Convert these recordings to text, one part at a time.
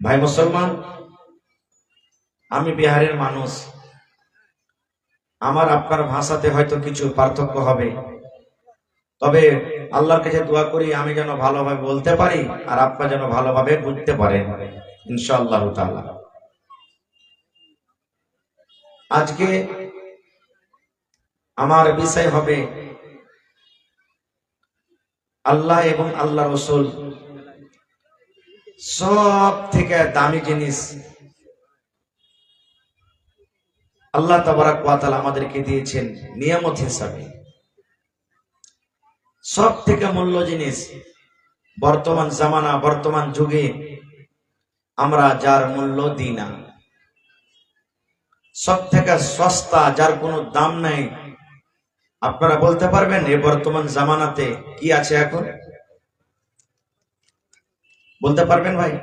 ভাই মুসলমান, আমি বিহারের মানুষ। আমার আপনার ভাষাতে হয়তো কিছু পার্থক্য হবে, তবে আল্লাহর কাছে দোয়া করি আমি যেন ভালোভাবে বলতে পারি আর আপনারা যেন ভালোভাবে বুঝতে পারেন ইনশাআল্লাহ তাআলা। আজকে আমার বিষয় হবে আল্লাহ এবং আল্লাহ রাসূল সব থেকে দামি জিনিস আল্লাহ তাবারাক ওয়া তাআলা আমাদেরকে দিয়েছেন নিয়ামত হিসাবে। সব থেকে মূল্য জিনিস বর্তমান জামানা, বর্তমান যুগে আমরা যার মূল্য দিই না। সব থেকে সস্তা, যার কোনো দাম নাই। আপনারা বলতে পারবেন এই বর্তমান জামানাতে কি আছে? এখন বলতে পারবেন ভাই?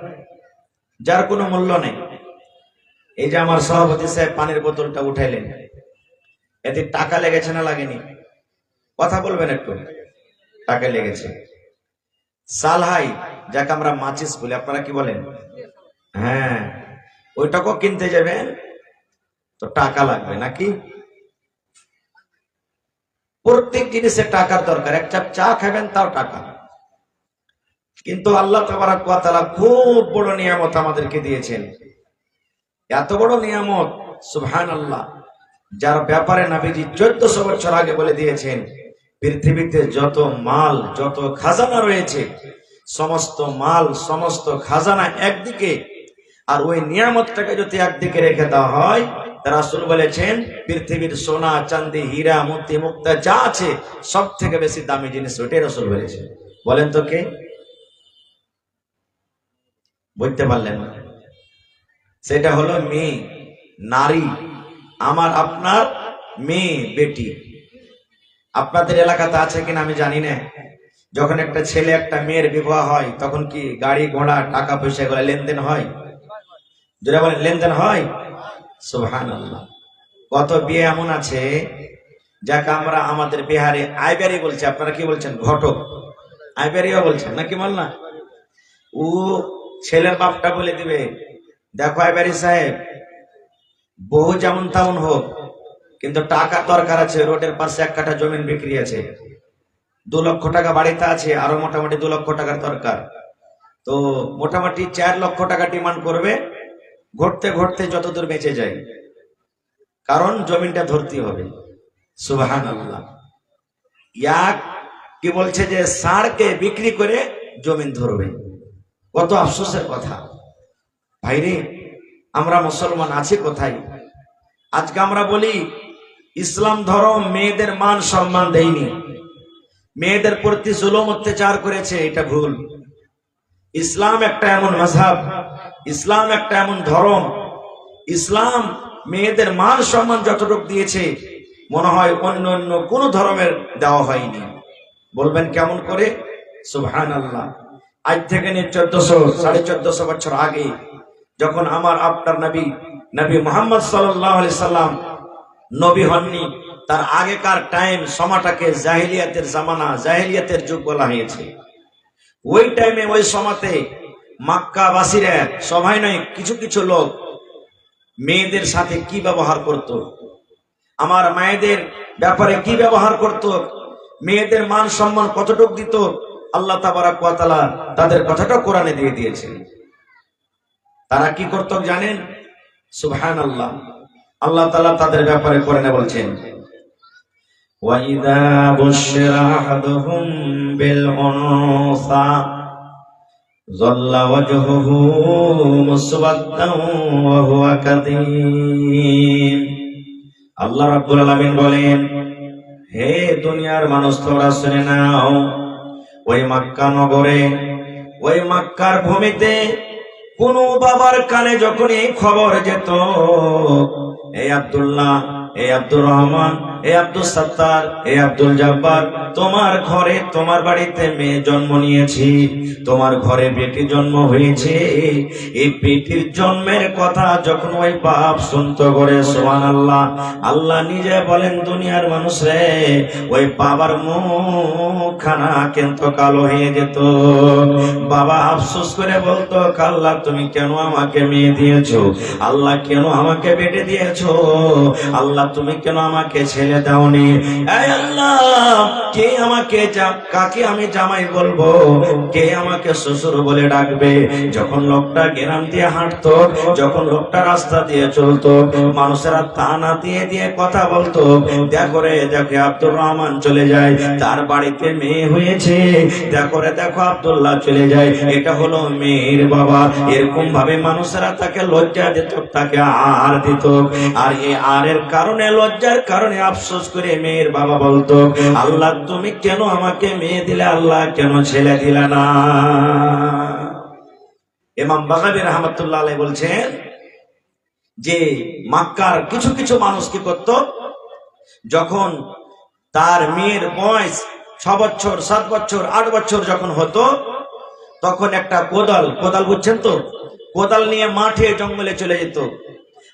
যার কোনো মূল্য নেই। এই যে আমার সভাপতি সাহেব পানির বোতলটা উঠাইলেন, এতে টাকা লেগেছে না লাগেনি? কথা বলবেন একটু। টাকা লেগেছে। সালহাই, যাকে আমরা মাচিস বলি, আপনারা কি বলেন? হ্যাঁ, ওইটাকেও কিনতে যাবেন তো টাকা লাগবে নাকি? প্রত্যেক জিনিসে টাকার দরকার। এক কাপ চা খাবেন তাও টাকা। কিন্তু আল্লাহ তাবারাক ওয়া তাআলা খুব বড় নিয়ামত আমাদেরকে দিয়েছেন। এত বড় নিয়ামত, সুবহানাল্লাহ, যার ব্যাপারে নবীজি 1400 বছর আগে বলে দিয়েছেন পৃথিবীতে যত মাল, যত খাজানা রয়েছে, সমস্ত মাল, সমস্ত খাজানা একদিকে, আর ওই নিয়ামতটাকে যদি একদিকে রেখে দেওয়া হয়, রাসূল বলেছেন পৃথিবীর সোনা, চাঁদি, হীরা, মতি, মুক্তা যা আছে সব থেকে বেশি দামি জিনিস ওইটাই রাসূল বলেছেন। বলেন তো কে? বুঝতে পারলেন না? সেটা হলো মেয়ে, নারী, আমার আপনার মেয়ে, বেটি। আপনাদের এলাকাতে আছে কিনা আমি জানি না। যখন একটা ছেলে একটা মেয়ের বিবাহ হয় তখন কি গাড়ি ঘোড়া, টাকা পয়সা এগুলো লেনদেন হয়? যেটা বলেন লেনদেন হয়। সুবহানাল্লাহ। কত বিয়ে এমন আছে যাকে আমরা আমাদের বিহারে আইবারি বলছি, আপনারা কি বলছেন? ঘটক, আইবারিও বলছেন নাকি? বল না। ও ছেলের বাপটা বলে দিবে, দেখো আইবারি সাহেব, বহু যেমন তেমন হোক, কিন্তু টাকা দরকার আছে। রোডের পাশে 1 কাঠা জমিন বিক্রি আছে, 2 লক্ষ টাকা বাড়িতে আছে, আরো মোটামুটি 2 লক্ষ টাকার দরকার। তো মোটামুটি 4 লক্ষ টাকা ডিমান্ড করবে। ঘুরতে ঘুরতে যতদূর বেঁচে যায়, কারণ জমিনটা ধরতে হবে। সুবহানাল্লাহ। এক কি বলছে যে ষাঁড়কে বিক্রি করে জমিন ধরবে। কত আফসোসের কথা ভাইরে, আমরা মুসলমান আছি কোথায়? আজকে আমরা বলি ইসলাম ধর্ম মেয়েদের মান সম্মান দেয়নি, মেয়েদের প্রতি জুলুম অত্যাচার করেছে। এটা ভুল। ইসলাম একটা এমন মাযহাব, ইসলাম একটা এমন ধর্ম, ইসলাম মেয়েদের মান সম্মান যতটুকু দিয়েছে মনে হয় অন্য অন্য কোন ধর্মের দেওয়া হয়নি। বলবেন কেমন করে? সুবহানাল্লাহ। আজ থেকে 1400-1450 বছর আগে যখন আমার আপনার নবী মুহাম্মদ সাল্লাল্লাহু আলাইহি সাল্লাম নবী হননি, তার আগেকার টাইম সময়টাকে জাহেলিয়াতের জামানা, জাহেলিয়াতের যুগ বলা হয়েছে। ওই টাইমে, ওই সময়তে মক্কাবাসীরা, সবাই নয়, কিছু কিছু লোক মেয়েদের সাথে কি ব্যবহার করত, আমার মায়েদের ব্যাপারে কি ব্যবহার করত, মেয়েদের মান সম্মান কতটুকু দিত, আল্লাহ তাবারাক ওয়া তাআলা তাদের কথাটা কোরআনে দিয়ে দিয়েছেন। তারা কি করত জানেন? সুবহানাল্লাহ। আল্লাহ তাআলা তাদের ব্যাপারে কোরআনে বলছেন, ওয়াইদা বুশিরা আহাদুহুম বিল উনসা যাল্লা ওয়াজহুহু মুসওয়াদ্দান ওয়া হুয়া কাযীম। আল্লাহ রাব্বুল আলামিন বলেন, হে দুনিয়ার মানুষ, তোমরা শুনে নাও, ওই মক্কা নগরে, ওই মক্কার ভূমিতে কোন বাবার কানে যখন এই খবর যেত, এই আব্দুল্লাহ এ আব্দুর রহমান, এ আব্দুল সত্তার, এ আব্দুল জব্বার, তোমার ঘরে তোমার বাড়িতে মেয়ে জন্ম নিয়েছি, তোমার ঘরে বেটি জন্ম হয়েছে। এই বেটির জন্মের কথা যখন ওই বাপ শুনতো করে সুবহানাল্লাহ, আল্লাহ নিজে বলেন দুনিয়ার মানুষ রে, ওই বাবার মুখখানা কিন্তু কালো হয়ে যেত। বাবা আফসোস করে বলতো, আল্লাহ তুমি কেন আমাকে মেয়ে দিয়েছো, আল্লাহ কেন আমাকে বেটে দিয়েছো, আল্লাহ তুমি কেন আমাকে ছেলে দাওনি। এই আল্লাহ, কে আমাকে কাকে আমি জামাই বলবো, কে আমাকে শ্বশুর বলে ডাকবে। যখন লোকটা গ্রাম দিয়ে হাঁটতো, যখন লোকটা রাস্তা দিয়ে চলতো, মানুষেরা তানা দিয়ে দিয়ে কথা বলতো, দেখো রে দেখো আব্দুর রহমান চলে যায়, তার বাড়িতে মেয়ে হয়েছে, দেখো রে দেখো আব্দুল্লাহ চলে যায়, এটা হলো মেয়ের বাবা। এরকম ভাবে মানুষেরা তাকে লজ্জা দিত, তাকে আর দিত। আর এই আরের কারণে, লজ্জার কারণে আফসোস করে মেয়ের বাবা বলতো, আল্লাহ তুমি কেন আমাকে মেয়ে দিলে, আল্লাহ কেন ছেলে দিলে না। ইমাম বাগাবী রাহমাতুল্লাহ আলাইহি বলছেন যে মক্কার কিছু কিছু মানুষ কি করত, যখন তার মেয়ের বয়স 6 বছর 7 বছর 8 বছর যখন হতো, তখন একটা কোদাল বুঝছেন তো, কোদাল নিয়ে মাঠে জঙ্গলে চলে যেত।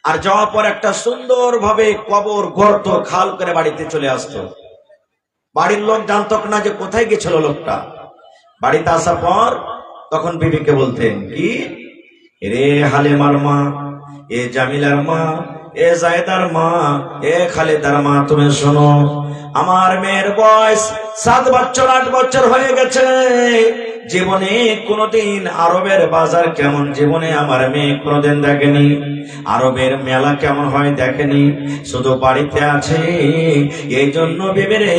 আর যাওয়ার পর একটা সুন্দর ভাবে কবর গর্ত খাল করে বাড়িতে চলে আসতো। বাড়ির লোক জানতো না যে কোথায় গেছিল লোকটা। বাড়িতে আসার পর তখন বিবিকে বলতেন, কি রে হালিমার মা, এ জামিলার মা, এ জায়দার মা, এ খালেদার মা, তুমি শোনো, আমার মেয়ের বয়স 7 বছর 8 বছর হয়ে গেছে, জীবনে কোনদিন আরবের বাজার কেমন জীবনে আমার মেয়ে কোনদিন দেখেনি, আরবের মেলা কেমন হয় দেখেনি, শুধু বাড়িতে আছে। এই জন্য বিবিরে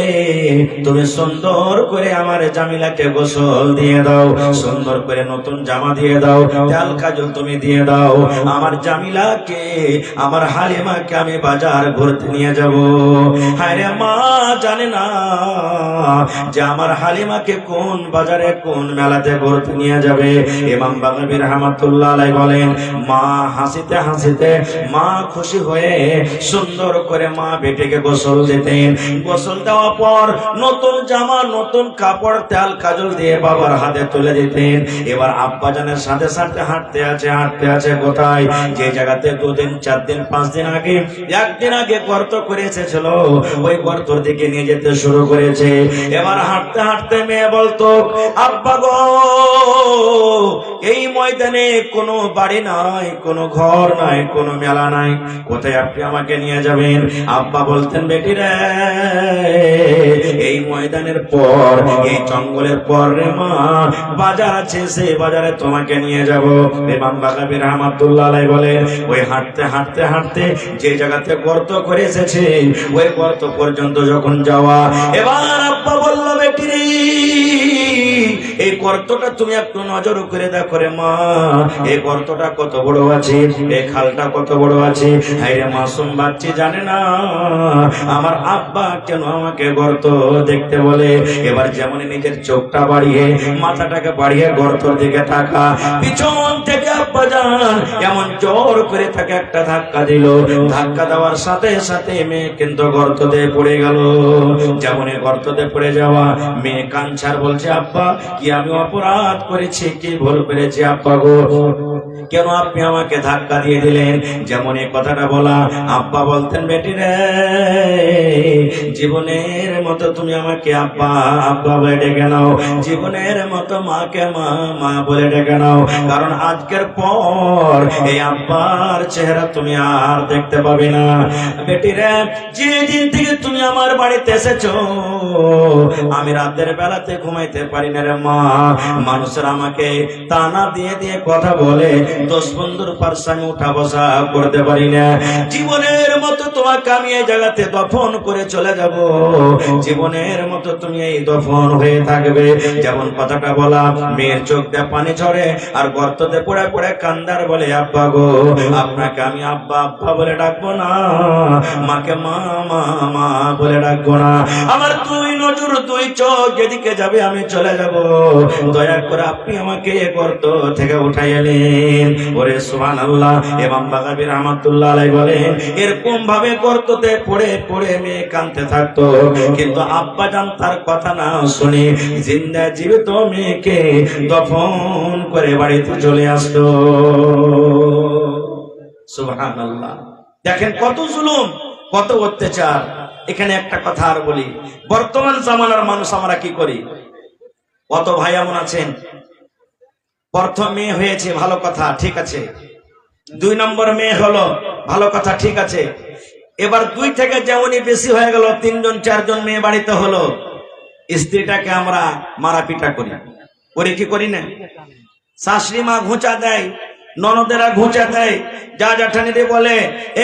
তুমি সুন্দর করে আমার জামিলাকে গোসল দিয়ে দাও, সুন্দর করে নতুন জামা দিয়ে দাও, তেল কাজল তুমি দিয়ে দাও, আমার জামিলাকে আমার হালিমাকে আমি বাজার ঘুরতে নিয়ে যাব। হায় রে মা জানে না যে আমার হালিমাকে কোন বাজারে কোন মেলাতে ঘুরতে নিয়ে যাবে। ইমাম বাগাবী রাহমাতুল্লাহ আলাইহি বলেন, মা হাসিতে হাসিতে, মা খুশি হয়ে সুন্দর করে মা বেটিকে গোসল দিতেন। গোসল দেওয়ার পর নতুন জামা, নতুন কাপড়, তেল কাজল দিয়ে বাবার হাতে তুলে দিতেন। এবার আব্বা জানের সাথে সাথে হাঁটতে আছে কোথায়, যে জায়গাতে 2 দিন 4 দিন 5 দিন আগে, 1 দিন আগে গর্ত করে এসেছিল, ওই গর্তর দিকে নিয়ে যেতে শুরু করেছে। এবার হাঁটতে হাঁটতে মেয়ে বলতো, আব্বা গো, এই ময়দানে কোনো বাড়ি নাই, কোনো ঘর নাই, কোনো মেলা নাই, কোথায় আপনি আমাকে নিয়ে যাবেন। আব্বা বলতেন, বেটি রে, এই ময়দানের পর, এই জঙ্গলের পর রে মা বাজার আছে, সেই বাজারে তোমাকে নিয়ে যাব। ইমাম বাগাবী রাহমাতুল্লাহ আলাইহি বলে, ওই হাঁটতে হাঁটতে হাঁটতে যে জায়গাতে গর্ত করে এসেছে, ওই গর্ত পর্যন্ত যখন যাওয়া, এবার আব্বা বলল, বেটি রে, এই গর্তটা তুমি একটু নজর করে দেখো রে মা, এই গর্তটা কত বড় আছে, এই খালটা কত বড় আছে। হায় রে মাসুম বাচ্চা জানে না আমার আব্বা কেন আমাকে গর্ত দেখতে বলে। এবার যেমন নিজের চোখটা বাড়িয়ে, মাথাটাকে বাড়িয়ে গর্তর দিকে তাকা, পিছন থেকে আব্বা জান এমন জোর করে তাকে একটা ধাক্কা দিল। ধাক্কা দেওয়ার সাথে সাথে মেয়ে কিন্তু গর্ততে পড়ে গেল। যেমন গর্ততে পড়ে যাওয়া, মেয়ে কাঞ্চার বলছে, আব্বা কি আমি অপরাধ করেছি, কি ভুল করেছি আব্বা গো, কেন আপনি আমাকে ধাক্কা দিয়ে দিলেন। যেমন এই কথাটা বলা, আব্বা বলতেন, বেটি রে, জীবনের মতো তুমি আমাকে আব্বা আব্বা বলে ডেকে নাও, জীবনের মতো মাকে মা মা বলে ডেকে নাও, কারণ আজকের পর এই আব্বার চেহারা তুমি আর দেখতে পাবে না। বেটি রে, যেদিন থেকে তুমি আমার বাড়িতে এসেছো, আমি রাতের বেলাতে ঘুমাইতে পারি না রে মা। মানুষের আমাকে তানা দিয়ে দিয়ে কথা বলে, 10 বন্ধুর পাশে আমি উঠা বসা করতে পারি না। জীবনের মতো তোমাকে আমি এই জায়গাতে দফন করে চলে যাব, জীবনের মতো তুমি এই দফন হয়ে থাকবে। যেমন কথাটা বলা, মেয়ের চোখ দিয়ে পানি ঝরে আর গর্ততে পড়ে পড়ে করে কান্দার বলে, আব্বা গো, আপনাকে আমি আব্বা আব্বা বলে ডাকবো না, মাকে মা মা মা বলে ডাকবো না। আমার দুই নজর দুই চোখ যেদিকে যাবে আমি চলে যাব, দয়া করে আপনি আমাকে গর্ত থেকে উঠাইয়া নিন। ওরে সুবহানাল্লাহ। ইমাম বাগাবী রাহমাতুল্লাহ আলাইহি বলেন, এরকম ভাবে গর্ততে পড়ে পড়ে মেয়ে কাঁদতে থাকতো, কিন্তু আব্বা জান তার কথা না শুনে জিন্দা জীবিত মেয়েকে দফন করে বাড়িতে চলে আসতো। সুবহানাল্লাহ। দেখেন কত জুলুম, কত অত্যাচার। এখানে একটা কথা আর বলি, বর্তমান জামানার মানুষ আমরা কি করি? কত ভাই এমন আছেন, প্রথম মেয়ে হয়েছে, ভালো কথা, ঠিক আছে। 2 নম্বর মেয়ে হলো, ভালো কথা, ঠিক আছে। এবার 2 থেকে যেমনই বেশি হয়ে গেল, 3 জন 4 জন মেয়ে বাড়িতে হলো, স্ত্রীটাকে আমরা মারা পিটা করি, করে কি করি না? শাশুড়ি মা ঘুঁচা দেয়, ননদেরা ঘুঁচা দেয়, যা জ্যাঠানিরে বলে,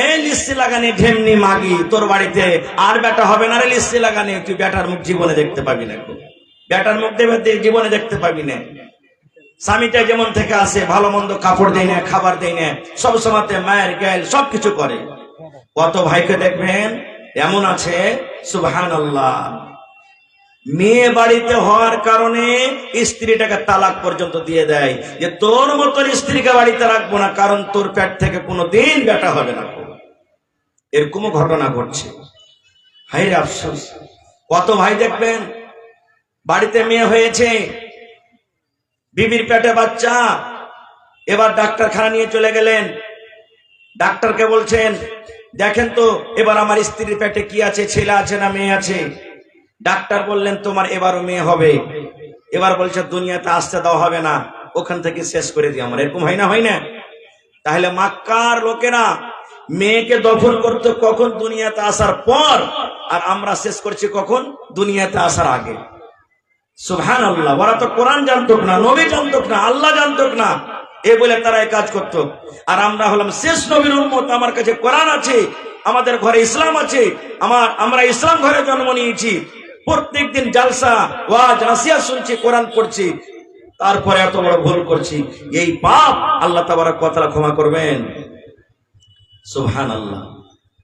এই লিস্টি লাগানি ঢেমনি মাগি, তোর বাড়িতে আর বেটা হবে না রে, লিস্টি লাগানি, তুই বেটার মুখ জীবনে দেখতে পাবি না, বেটার মুখ দেবে জীবনে দেখতে পাবি না। স্বামীটা যেমন থেকে আসে, ভালো মন্দ কাপড় দেয় না, খাবার দেয় না, সব সময়তে মায়ের গায়েল সবকিছু করে। কত ভাইকে দেখবেন এমন আছে, সুবহানাল্লাহ, মেয়ে বাড়িতে হওয়ার কারণে স্ত্রীটাকে তালাক পর্যন্ত দিয়ে দেয়, যে তোর মতন স্ত্রীকে বাড়িতে রাখবো না, কারণ তোর পেট থেকে কোনোদিন বেটা হবে না। এরকমও ঘটনা ঘটছে। হায় আফসোস। কত ভাই দেখবেন বাড়িতে মেয়ে হয়েছে, বিবির পেটে বাচ্চা, এবার ডাক্তারখানা নিয়ে চলে গেলেন, ডাক্তারকে বলছেন, দেখেন তো এবার আমার স্ত্রীর পেটে কি আছে, ছেলে আছে না মেয়ে আছে? ডাক্তার বললেন, তোমার এবারও মেয়ে হবে। এবার বলছে, দুনিয়াতে আসতে দেওয়া হবে না, ওখান থেকে শেষ করে দিই আমার। এরকম হয় না, হয় না? তাহলে মক্কার লোকেরা মেয়েকে দফন করতো কখন? দুনিয়াতে আসার পর, আর আমরা শেষ করছি কখন? দুনিয়াতে আসার আগে। সুবহানাল্লাহ। ওরা তো কোরআন জানতো না, নবী জানতো না, আল্লাহ জানতো না, এ বলে তারা এই কাজ করতো। আর আমরা হলাম শেষ নবীর উম্মত, আমার কাছে কোরআন আছে, আমাদের ঘরে ইসলাম আছে, আমরা ইসলাম ঘরে জন্ম নিয়েছি, প্রত্যেকদিন জালসা ওয়াজ নাসিহত শুনছি, কোরআন পড়ছি, তারপরে এত বড় ভুল করছি। এই পাপ আল্লাহ তাবারক ওয়া তাআলা ক্ষমা করবেন। সুবহানাল্লাহ।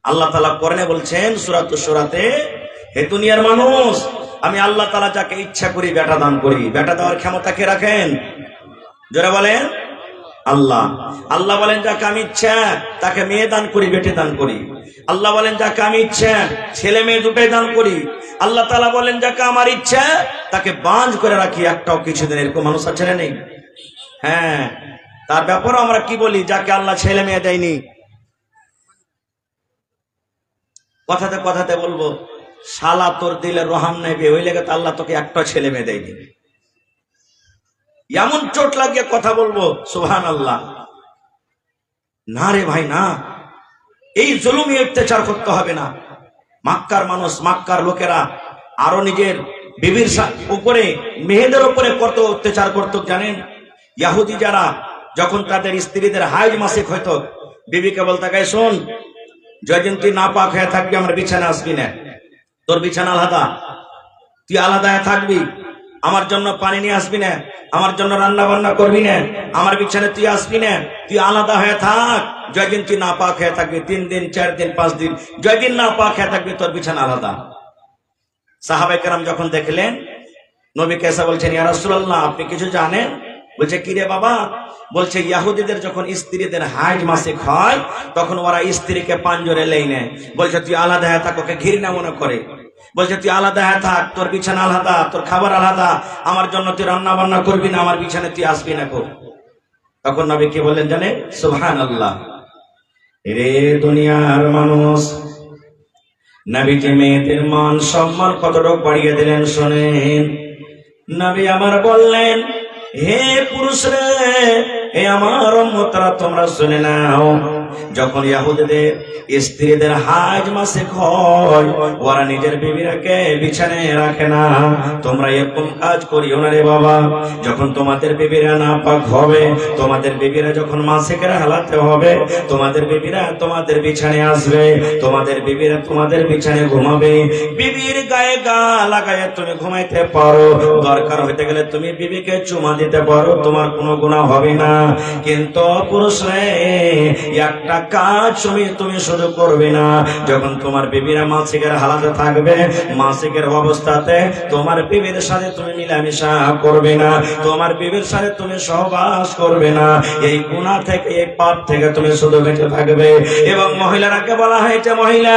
আল্লাহ তাআলা কোরআনে বলছেন সূরাতুশ শূরাতে, হে দুনিয়ার মানুষ, আমি আল্লাহ তাআলা যাকে ইচ্ছা করি বেটা দান করি। বেটা দেওয়ার ক্ষমতা কে রাখেন? জোরে বলেন, আল্লাহ। আল্লাহ বলেন, যাকে আমি ইচ্ছা তাকে মেয়ে দান করি, বেটে দান করি। আল্লাহ বলেন, যাকে আমি ইচ্ছা ছেলে মেয়ে দুটাই দান করি। আল্লাহ তাআলা বলেন, যাকে আমার ইচ্ছা তাকে বাঁধ করে রাখি, একটাও কিছুদিন। এরকম মানুষ আছে না নেই? হ্যাঁ, তার ব্যাপারে আমরা কি বলি? যাকে আল্লাহ ছেলে মেয়ে দেয়নি, কথাতে কথাতে বলবো, শালা তোর দিলে রহম নেবে, ওই লেগে তো আল্লাহ তোকে একটা ছেলে মেয়ে দেয়নি। এমন চোট লাগিয়ে কথা বলবো, সুবহানাল্লাহ। না রে ভাই, না, এই জুলুমি অত্যাচার করতে হবে না। মক্কার মানুষ, মক্কার লোকেরা আরো নিজের বিবির উপরে, মেয়েদের উপরে কত অত্যাচার করত জানেন? ইহুদি যারা যখন তাদের স্ত্রীদের হাইজ মাসিক হইতো, বিবিকে বলতে গায়ে, শোন, যেদিন তুই না পাক হয়ে থাকবি আমার বিছানা আসবি না, তোর বিছানা আলাদা, তুই আলাদা থাকবি, আমার জন্য পানি নিয়ে আসবি না, আমার জন্য রান্না বান্না করবি না, আমার বিছানে তুই আসবি না, তুই আলাদা হয়ে থাক। যেদিন তুই না পাক হয়ে থাকবি, 3 দিন 4 দিন 5 দিন, যেদিন না পাক হয়ে থাকবি তোর বিছানা আলাদা। সাহাবায়ে কেরাম যখন দেখলেন, নবীকে এসে বলছেন, ইয়া রাসূলুল্লাহ, আপনি কিছু জানেন? বলছে, কি রে বাবা? বলছে, ইহুদিদের যখন স্ত্রীদের হাইজ মাসিক হয় তখন ওরা স্ত্রীকে পাঞ্জরে লেই নেয়। বলছে, তুই আলাদা হয়ে থাক, ওকে ঘৃণা মনে করে। বলছে, তুই আলাদা হয়ে থাক, তোর বিছানা আলাদা, তোর খাবার আলাদা, আমার জন্য তুই রান্না বান্না করবি না, আমার বিছানে তুই আসবি না। তখন নবী কি বললেন জানে? সুবহানাল্লাহ। রে দুনিয়ার মানুষ, নবীজি মেয়েদের মান সম্মান কতটুকু বাড়িয়ে দিলেন শোনেন। নবী আমার বললেন, হে পুরুষ রে, হে আমার উম্মতরা, তোমরা শুনে নাও, যখন ইহুদিদের স্ত্রীদের হাজ মাসে হয়, ওরা নিজের বিবিরাকে বিছানায় রাখে না। তোমরা এরকম কাজ করিও না রে বাবা। যখন তোমাদের বিবিরা নাপাক হবে, তোমাদের বিবিরা যখন মাসিকের হালাতে হবে, তোমাদের বিবিরা তোমাদের বিছানায় আসবে, তোমাদের বিবিরা তোমাদের বিছানায় ঘুমাবে। বিবির গায়ে গা লাগায় তুমি ঘুমাইতে পারো, দরকার হইতে গেলে তুমি বিবিকে চুমা দিতে পারো, তোমার কোনো গুনাহ হবে না। কিন্তু পুরুষ রে, একটা কাজ তুমি শুধু করবে না। যখন তোমার বিবিরা মাসিকের হালাতে থাকবে, মাসিকের অবস্থাতে তোমার বিবির সাথে তুমি মিলামিশা করবে না, তোমার বিবির সাথে তুমি সহবাস করবে না। এই গুনাহ থেকে, এই পাপ থেকে তুমি শুধু বেঁচে থাকবে। এবং মহিলারাকে বলা হয়েছে, মহিলা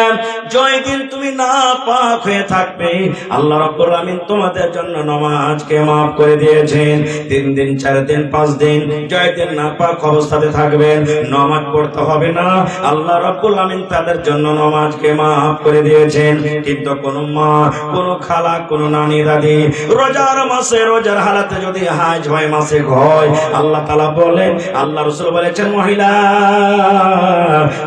জয় দিন তুমি না পাক হয়ে থাকবে, আল্লাহ রাব্বুল আমিন তোমাদের জন্য নামাজকে মাফ করে দিয়েছেন। 3 দিন 4 দিন 5 দিন জয় দিন না পাক অবস্থাতে থাকবেন, নামাজ পড়তে হবে না, আল্লাহ রাব্বুল আমিন তাদের জন্য নামাজকে মাফ করে দিয়েছেন। কিন্তু কোন মা, কোন খালা, কোন নানি দাদি রোজার মাসে, রোজার হালাতে যদি হাজ হয়, মাসে হয়, আল্লাহ তাআলা বলেন, আল্লাহ রাসূল বলেছেন, মহিলা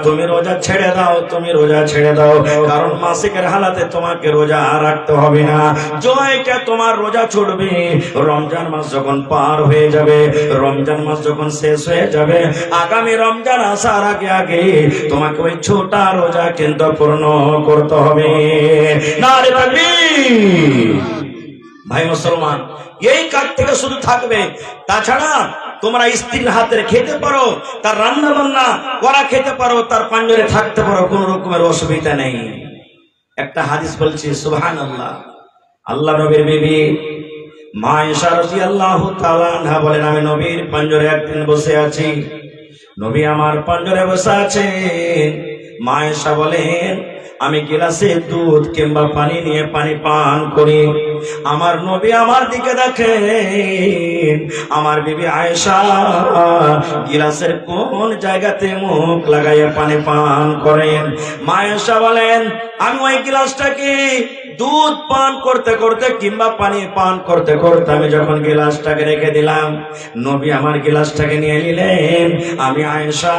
তুমি রোজা ছেড়ে দাও, তুমি রোজা ছেড়ে দাও, কারণ মাসিকের হালাতে তোমাকে রোজা রাখতে হবে না। জয়টা তোমার রোজা ছুটবে। রমজান মাস যখন পার হয়ে যাবে, রমজান মাস যখন শেষ হয়ে যাবে, আগামী রমজান আসার আগে আগে তোমাকে ওই ছোটা রোজা কিন্তু পূর্ণ করতে হবে। নারে তাকবীর। ভাই মুসলমান, এই কাজ থেকে শুধু থাকবে। তাছাড়া তোমরা স্ত্রীর হাতের খেতে পারো, তার রান্না বান্না করা খেতে পারো, তার পাঞ্জরে থাকতে পারো, কোন রকমের অসুবিধা নেই। একটা হাদিস বলছি, সুবহানাল্লাহ। আল্লাহ নবীর বিবি মা আয়েশা রাদিয়াল্লাহু তাআলা আনহা বলেন, আমি নবীর পাঞ্জরে একদিন বসে আছি, নবী আমার পাঞ্জরে বসে আছেন। মা আয়েশা বলেন, আমি গিলাসে দুধ কিংবা পানি নিয়ে পানি পান করি, আমার নবী আমার দিকে দেখেন, আমার বিবি আয়েশা গিলাসের কোন জায়গাতে মুখ লাগাইয়া পানি পান করেন। মা আয়েশা বলেন, আমি ওই গিলাসটাকে দুধ পান করতে করতে কিংবা পানি পান করতে করতে আমি যখন গিলাসটাকে রেখে দিলাম, নবী আমার গিলাসটাকে নিয়ে নিলেন। আমি আয়েশা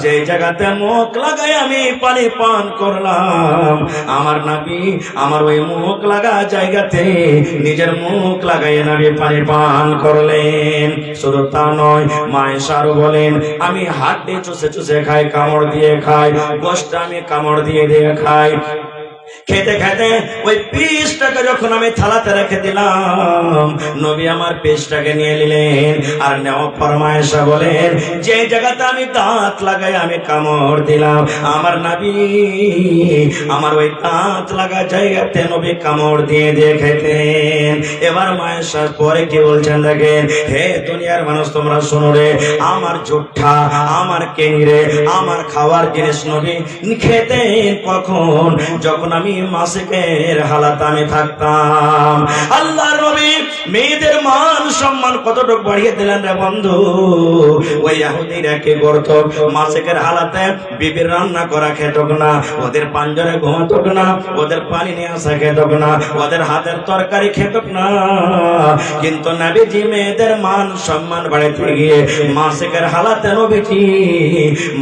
যে জায়গাতে মুখ লাগাই আমি পানি পান করলাম, আমার নবী আমার ওই মুখ লাগা জায়গাতে নিজের মুখ লাগাই নবী পানি পান করলেন। শুধু তা নয়, মা আয়েশা আরো বলেন, আমি হাত দিয়ে চুষে চুষে খাই, কামড় দিয়ে খাই, গোশত আমি কামড় দিয়ে দিয়ে খাই। খেতে খেতে ওই পিসটাকে যখন আমি থালাতে রেখে দিলাম, নবী আমার পিসটাকে নিয়ে নিলেন। আর নেওয়া পর মা আয়েশা বলেন, যে জায়গাতে আমি দাঁত লাগাই আমি কামড় দিলাম, আমার নবী আমার ওই দাঁত লাগা জায়গাতে নবী কামড় দিয়ে দিয়ে খেতেন। এবার মা আয়েশা পরে কি বলছেন দেখেন, হে দুনিয়ার মানুষ তোমরা শোনো রে, আমার জুঠা, আমার কেংড়ে, আমার খাওয়ার জিনিস নবী খেতেন কখন? যখন আমি মাসিকের হালাত আমি থাকতাম। আল্লাহর নবী মেয়েদের মান সম্মান কতটুকু বাড়িয়ে দিলেন রে বন্ধু। ওই ইহুদিরা কি করত, মাসিকের হালাতে বিবির রান্না করা খেতক না, ওদের পাঞ্জরে ঘুমাতক না, ওদের পানি নিয়ে আসা খেতক না, ওদের হাতের তরকারি খেতক না। কিন্তু নবীজি মেয়েদের মান সম্মান বাড়াইতে গিয়ে মাসিকের হালাতে নবীজি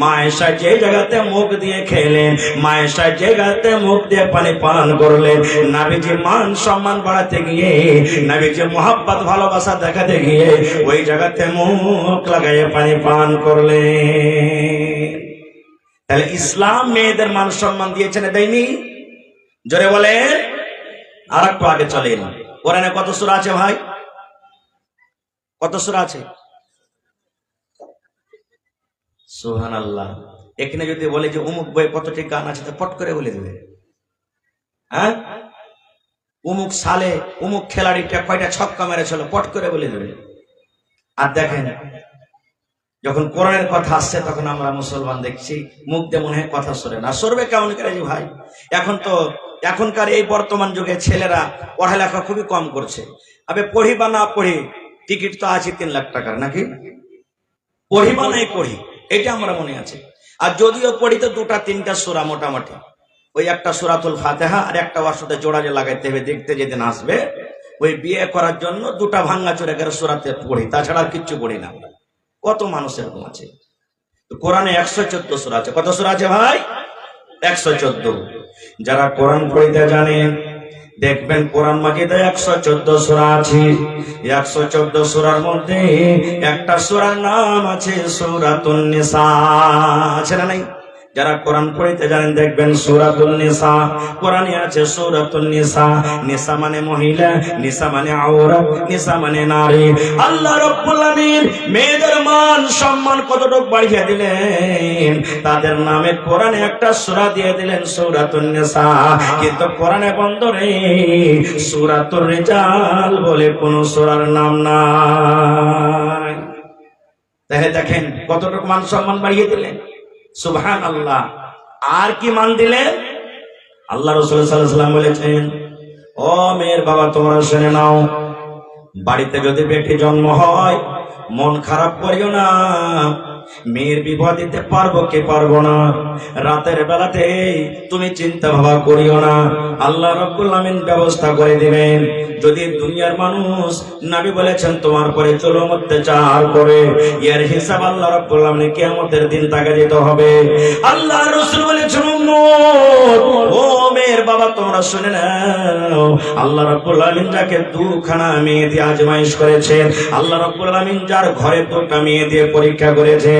মা আয়েশা যে জায়গাতে মুখ দিয়ে খেলেন, মা আয়েশা যে জায়গাতে মুখ দিয়ে পানি পান করলেন, নবীজি মান সম্মান বাড়াতে গিয়ে, নবীজি মোহাব্বত ভালোবাসা দেখাতে গিয়ে ওই জায়গাতে মুখ লাগাইয়ে পানি পান করলেন। তাহলে ইসলাম মেয়েদের মান সম্মান দিয়েছে না দেয়নি? জোরে বলেন। আর একটু আগে চলেন, কোরআনে কত সূরা আছে ভাই? কত সূরা আছে? সুবহানাল্লাহ। এখানে যদি বলে যে অমুক বই কতটি গান আছে, তো পট করে বলে দেবে। হ্যাঁ, অমুক সালে অমুক খেলাড়িটা কয়টা ছক্কা মেরেছিল, পট করে বলে দেবে। আর দেখেন, যখন কোরআনের কথা আসছে তখন আমরা মুসলমান দেখছি মুখ দিয়ে মনে হয় কথা সরে না। সরবে কেমন করে ভাই? এখনকার এই বর্তমান যুগে ছেলেরা পড়ালেখা খুবই কম করছে। আবে পড়ি বা না পড়ি, টিকিট তো আছে 3 লাখ টাকার, নাকি? পড়ি বা নাই পড়ি, এটা আমরা মনে আছে। আর যদিও পড়ি তো 2-3টা সূরা মোটামুটি, ওই একটা সূরাতুল ফাতিহা আর একটা ওর সাথে জোড়া যে লাগাইতে হবে দেখতে যেদিন আসবে, ওই বিয়ে করার জন্য 2টা ভাঙ্গা চোরা করে সূরাতে পড়ি, তাছাড়া আর কিচ্ছু পড়ি না। কত মানুষ এরকম আছে। তো কোরআনে 114 সূরা আছে। কত সূরা আছে ভাই? 114। যারা কোরআন পড়তে জানেন দেখবেন কোরআন মাজিদে 114 সূরা আছে। 114 সূরার মধ্যে একটা সূরার নাম আছে সূরাতুন নিসা। আছে না নাই? যারা কোরআন পড়তে জানেন দেখবেন সূরাতুন নিসা, কোরআনে আছে সূরাতুন নিসা। নিসা মানে মহিলা, নিসা মানে আওরাত, নিসা মানে নারী। আল্লাহ রাব্বুল আলামিন মেয়েদের মান সম্মান কতটুকু বাড়িয়ে দিলেন, তাদের নামে কোরআনে একটা সূরা দিয়ে দিলেন সূরাতুন নিসা। কিন্তু কোরআনে বন্ধ রে, সূরাতুর রিজাল বলে কোন সূরার নাম নাই। দেখেন কতটুকু মান সম্মান বাড়িয়ে দিলেন, সুবহানাল্লাহ। আর কি মান দিলেন? আল্লাহ রাসূল সাল্লাল্লাহু আলাইহি ওয়াসাল্লাম বলেছেন, ও মেয়ের বাবা তোমরা শুনে নাও, বাড়িতে যদি বেটি জন্ম হয় মন খারাপ করিও না। মেয়ের বিবাহ দিতে পারবো কি পারবো না, রাতের বেলাতে তুমি চিন্তা ভাবনা করিও না, আল্লাহ রাব্বুল আমিন ব্যবস্থা করে দিবেন। যদি দুনিয়ার মানুষ, নবী বলেছেন তোমার পরে চলো অত্যাচার করে, এর হিসাব আল্লাহ রাব্বুল আমিন কিয়ামতের দিন তাকে দিতে হবে। আল্লাহ রাসূল বলেছেন, উম্মত ও মেয়ের বাবা তোমরা শুনে নাও, আল্লাহ রাব্বুল আমিন যাকে দুখানা মেয়ে দিয়ে আজমাইশ করেছেন, আল্লাহ রাব্বুল আমিন যার ঘরে দুটো মেয়ে দিয়ে পরীক্ষা করেছেন,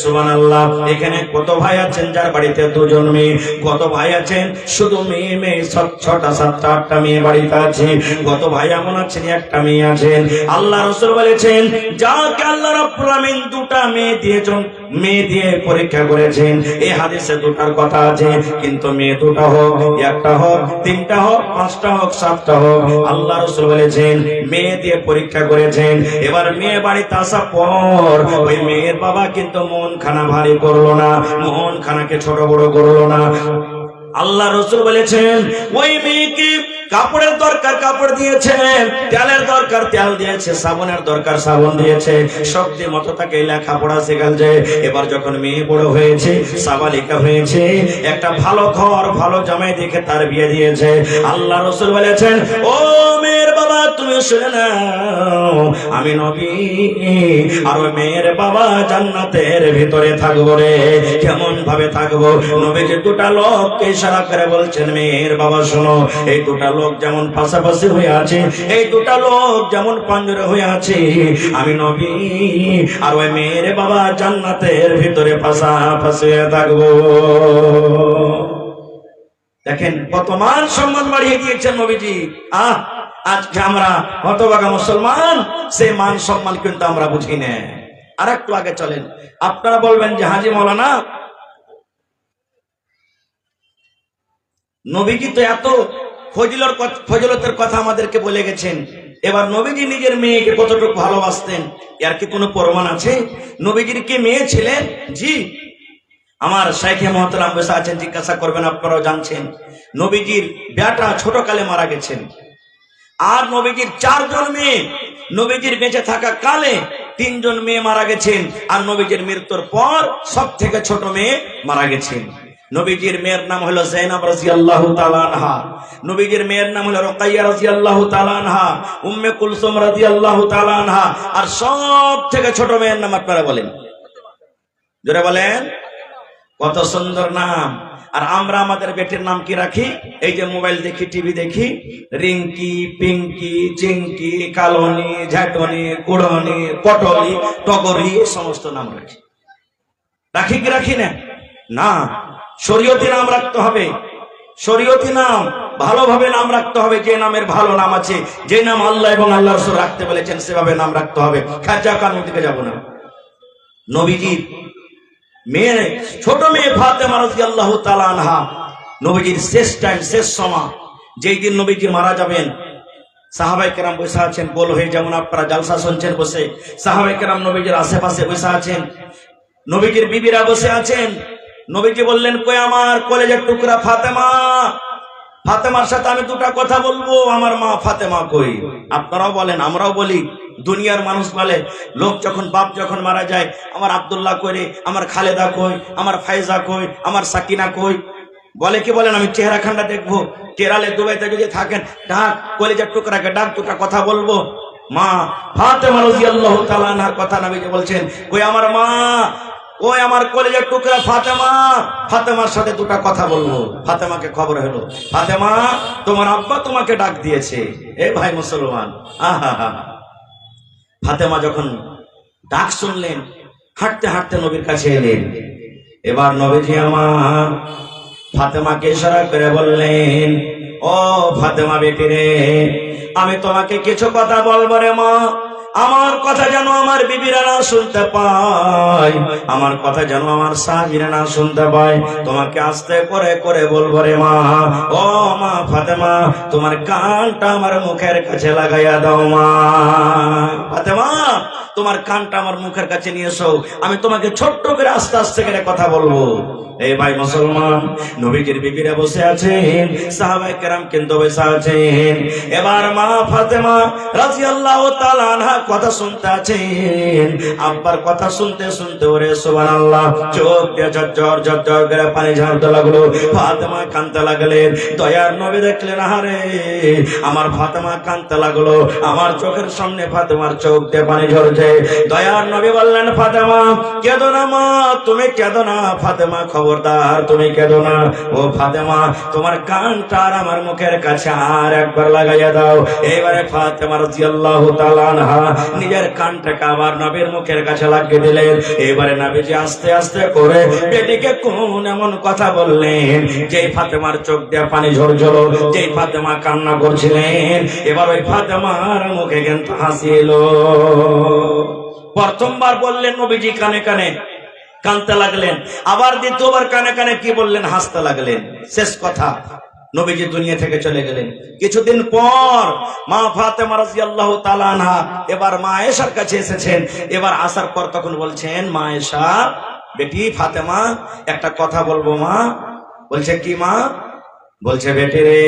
সুবহানাল্লাহ। এখানে কত ভাই আছেন যার বাড়িতে দুজন মেয়ে, কত ভাই আছেন শুধু মেয়ে মেয়ে, 6টা 7টা 8টা মেয়ে বাড়িতে আছে, কত ভাই এমন আছেন একটা মেয়ে আছেন। আল্লাহ রাসূল বলেছেন, যাকে আল্লাহ রাব্বুল আমিন দুটা মেয়ে দিয়েছেন, মেয়ে দিয়ে পরীক্ষা করেছেন, এই হাদিসে দুটার কথা আছে, কিন্তু মেয়ে দুটা হোক, একটা হোক, তিনটা হোক, 5টা হোক, 7টা হোক, আল্লাহ রাসূল বলেছেন মেয়ে দিয়ে পরীক্ষা করেছেন। এবার মেয়ে বাড়িতে আসার পর ওই মেয়ের বাবা কিন্তু মন খানা ভারী করলো না, মন খানাকে ছোট বড় করলো না। আল্লাহ রাসূল বলেছেন ওই মেয়েকে কাপড়ের দরকার কাপড় দিয়েছে, তেলের দরকার তেল দিয়েছে, সাবানের দরকার সাবান দিয়েছে, শক্তি মতো তাকে লেখাপড়া শেখাচ্ছে। এবার যখন মেয়ে বড় হয়েছে, সাবালিকা হয়েছে, একটা ভালো ঘর ভালো জামাই দেখে তার বিয়ে দিয়েছে। আল্লাহ রাসূল বলেছেন, ও মেয়ের বাবা তুমি শুনে নাও, আমি নবী আর ওই মেয়ের বাবা জান্নাতের ভিতরে থাকবো রে। কেমন ভাবে থাকবো? নবীজি দুটা লোককে ইশারা করে বলছেন, মেয়ের বাবা শোনো, এই দুটা লোক যেমন পাশাপাশি হয়ে আছে, এই দুটা লোক যেমন পাঞ্জরে হয়ে আছে, আমি নবী আর ওই মেয়ের বাবা জান্নাতের ভিতরে পাশাপাশি হয়ে থাকবো। দেখেন কত মান সম্মান বাড়িয়ে দিয়েছেন নবীজি। আজকে আমরা হতভাগা মুসলমান, সেই মান সম্মান কিন্তু আমরা বুঝি না। আর একটু আগে চলেন, আপনারা বলবেন যে হাজী মাওলানা নবীজি তো এত ফজিলতের কথা আমাদেরকে বলে গেছেন, এবার নবীজি নিজের মেয়েকে কতটুকু ভালোবাসতেন এর কি কোনো প্রমাণ আছে? নবীজির কি মেয়ে ছিলেন? জি, আমার শাইখে মুহতারাম বসে আছেন, জিজ্ঞাসা করবেন, আপনারাও জানছেন নবীজির বেটা ছোট কালে মারা গেছেন। আর নবীজির 4 জন মেয়ে, নবীজির বেঁচে থাকা কালে 3 জন মেয়ে মারা গেছেন, আর নবীজির মৃত্যুর পর সব থেকে ছোট মেয়ে মারা গেছেন। নবীজির মেয়ের নাম হলো যায়েনব রাদিয়াল্লাহু তাআলা আনহা, নবীজির মেয়ের নাম হলো রুকাইয়া রাদিয়াল্লাহু তাআলা আনহা, উম্মে কুলসুম রাদিয়াল্লাহু তাআলা আনহা। আর সব থেকে ছোট মেয়ের নাম আপনারা বলেন, জোরে বলেন, কত সুন্দর নাম। আর আমরা আমাদের বেটির নাম কি রাখি? এই যে মোবাইল দেখি, টিভি দেখি, রিঙ্কি, পিঙ্কি, চিঙ্কি, কালনি, ঝাটনি, কুড়নি, পটলি, টগরি, সমস্ত নাম রাখি। রাখি কি রাখি না? না, শরীয়তি নাম রাখতে হবে, শরীয়তি নাম ভালোভাবে নাম রাখতে হবে। যে নামের ভালো নাম আছে, যে নাম আল্লাহ এবং আল্লাহ রাসূল রাখতে বলেছেন সেভাবে নাম রাখতে হবে। খাজা কানুন দিকে যাব না। নবীজির মেয়ে, ছোট মেয়ে ফাতেমা রাদিয়াল্লাহু তাআলা আনহা, নবীজির শেষ টাইম, শেষ সময়, যেই দিন নবীজি মারা যাবেন, সাহাবায়ে কেরাম বসে আছেন গোল হয়ে, যেমন আপনারা জালসা শুনছেন বসে, সাহাবায়ে কেরাম নবীজির আশেপাশে বসে আছেন, নবীজির বিবিরা বসে আছেন। নবীজি বললেন, কই আমার কলেজের টুকরা ফাতেমা, ফাতেমার সাথে আমি দুটা কথা বলবো, আমার মা ফাতেমা কই? আপনারাও বলেন, আমরাও বলি, দুনিয়ার মানুষ বলে, লোক যখন বাপ যখন মারা যায়, আমার আব্দুল্লাহ কই, আমার খালেদা কই, আমার ফাইজা কই, আমার সাকিনা কই, বলে কি বলেন? আমি চেহারা খান্ডা দেখবো, কেরালে দুবাইতে যদি থাকেন, ডাক কলেজের টুকরাকে ডাক, দুটা কথা বলবো। মা ফাতেমা রাদিয়াল্লাহু তাআলা আনহার কথা নবীজি বলছেন, কই আমার মা ওই আমার কলেজের টুকরা ফাতেমা, ফাতেমার সাথে দুটা কথা বলবো। ফাতেমাকে খবর হলো, ফাতেমা তোমার আব্বা তোমাকে ডাক দিয়েছে। এ ভাই মুসলমান, আহা হা। ফাতেমা যখন ডাক শুনলেন, হাঁটতে হাঁটতে নবীর কাছে এলেন। এবার নবীজি আমার ফাতেমাকে ইশারা করে বললেন, ও ফাতেমা বেটি রে, আমি তোমাকে কিছু কথা বলবো রে মা। আমার কথা যেন আমার বিবিরা না শুনতে পায়, আমার কথা যেন আমার সাহাবীরা না শুনতে পায়। তোমাকে আস্তে করে করে বলবো রে মা। ও মা ফাতেমা, তোমার কানটা আমার মুখের কাছে লাগাইয়া দাও মা। ফাতেমা, তোমার কানটা আমার মুখের কাছে নিয়ে এসো, আমি তোমাকে ছোট্ট করে আস্তে আস্তে করে কথা বলবো। এই ভাই মুসলমান, নবীজির বিবিরা বসে আছেন, সাহাবায়ে কেরাম কিন্তু বসে আছেন। এবার মা ফাতেমা রাদিয়াল্লাহু তাআলা আনহা কথা শুনতে আছেন। আব্বার কথা শুনতে শুনতে ওরে সুবহানাল্লাহ, চোখ দিয়ে ঝরঝর ঝরঝর করে পানি ঝরতে লাগলো। ফাতেমা কাঁদতে লাগলেন। দয়ার নবী দেখলেন, আহারে আমার ফাতেমা কাঁদতে লাগলো, আমার চোখের সামনে ফাতেমার চোখ দিয়ে পানি ঝরছে। দয়ার নবী বললেন, ফাতেমা কেঁদো না মা, তুমি কেঁদো না। ফাতেমা খবরদার, তুমি কেঁদো না। ও ফাতেমা, তোমার কানটা আমার মুখের কাছে আর একবার লাগাইয়া দাও। এবারে ফাতেমা রাদিয়াল্লাহু তাআলা আনহা নিজের কানটাকে আবার নবীর মুখের কাছে লাগিয়ে দিলেন। এবারে নবীজি আস্তে আস্তে করে বেটিকে কোন এমন কথা বললেন, যেই ফাতেমার চোখ দিয়ে পানি ঝরছিল, যেই ফাতেমা কান্না করছিলেন, এবার ওই ফাতেমার মুখে কিন্তু হাসি এলো। প্রথমবার বললেন নবীজি কানে কানে, কানতে লাগলেন। আবার দ্বিতীয়বার কানে কানে কি বললেন, হাসতে লাগলেন। শেষ কথা, নবীজি দুনিয়া থেকে চলে গেলেন। কিছুদিন পর মা ফাতেমা রাদিয়াল্লাহু তাআলা আনহা এবার মা আয়েশার কাছে এসেছেন। এবার আসার পর তখন বলছেন, মা আয়েশা বেটি ফাতেমা একটা কথা বলবো মা। বলছে, কি মা? বলছে, বেটি রে,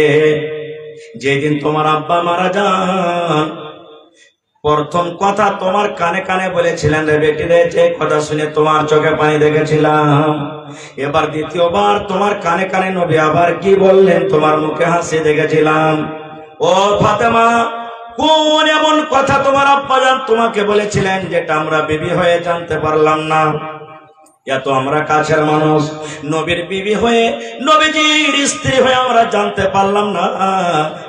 যেদিন তোমার আব্বা মারা যান, প্রথম কথা তোমার কানে কানে বলেছিলেন রে বেটি রে, যে কথা শুনে তোমার চোখে পানি দেখেছিলাম। এবার দ্বিতীয়বার তোমার কানে কানে নবী আবার কি বললেন, তোমার মুখে হাসি দেখেছিলাম। ও ফাতেমা, কোন এমন কথা তোমার আব্বা জান তোমাকে বলেছিলেন যেটা আমরা বিবি হয়ে জানতে পারলাম না? এত আমরা কাছের মানুষ, নবীর বিবি হয়ে, নবীজির স্ত্রী হয়ে আমরা জানতে পারলাম না।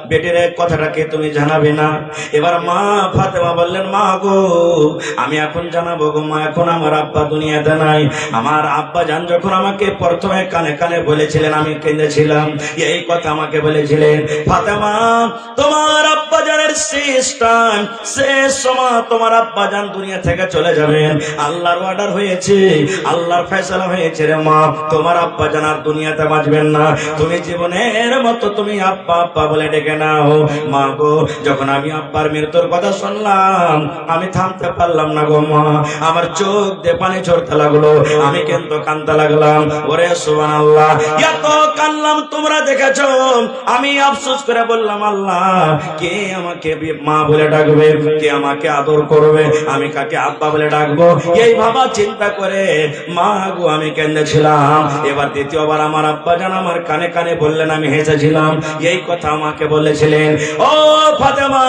বেটির কথাটাকে তুমি জানাবে না? এবার মা ফাতেমা বললেন, মা গো, আমি এখন জানাবো গো মা। এখন আমার আব্বা দুনিয়াতে নাই। আমার আব্বা জান যখন আমাকে প্রথমে কানে কানে বলেছিলেন, আমি কেঁদেছিলাম। এই কথা আমাকে বলেছিলেন, ফাতেমা তোমার আব্বা জানের শেষ টাইম, শেষ সময় তোমার আব্বা জান দুনিয়া থেকে চলে যাবেন। আল্লাহর অর্ডার হয়েছে, আল্লাহর ফয়সালা হয়েছে রে মা, তোমার আব্বা জান আর দুনিয়াতে বাঁচবেন না। তুমি জীবনের মতো তুমি আব্বা আব্বা বলে ডেকে নাও। মা গো, যখন আমি আব্বার মৃত্যুর কথা শুনলাম, আমি থামতে পারলাম না গো মা, আমার চোখ দিয়ে পানি ঝরতে লাগলো, আমি কিন্তু কাঁদতে লাগলাম। ওরে সুবহানাল্লাহ, এত কাঁদলাম তোমরা দেখেছো। আমি আফসোস করে বললাম, আল্লাহ কে আমাকে মা বলে ডাকবে, কে আমাকে আদর করবে, আমি কাকে আব্বা বলে ডাকবো? এই ভাবা চিন্তা করে মা গো আমি কেঁদেছিলাম। এবার দ্বিতীয়বার আমার আব্বা জান আমার কানে কানে বললেন, আমি হেসেছিলাম। এই কথা আমাকে বলেছিলেন, ও ফাতেমা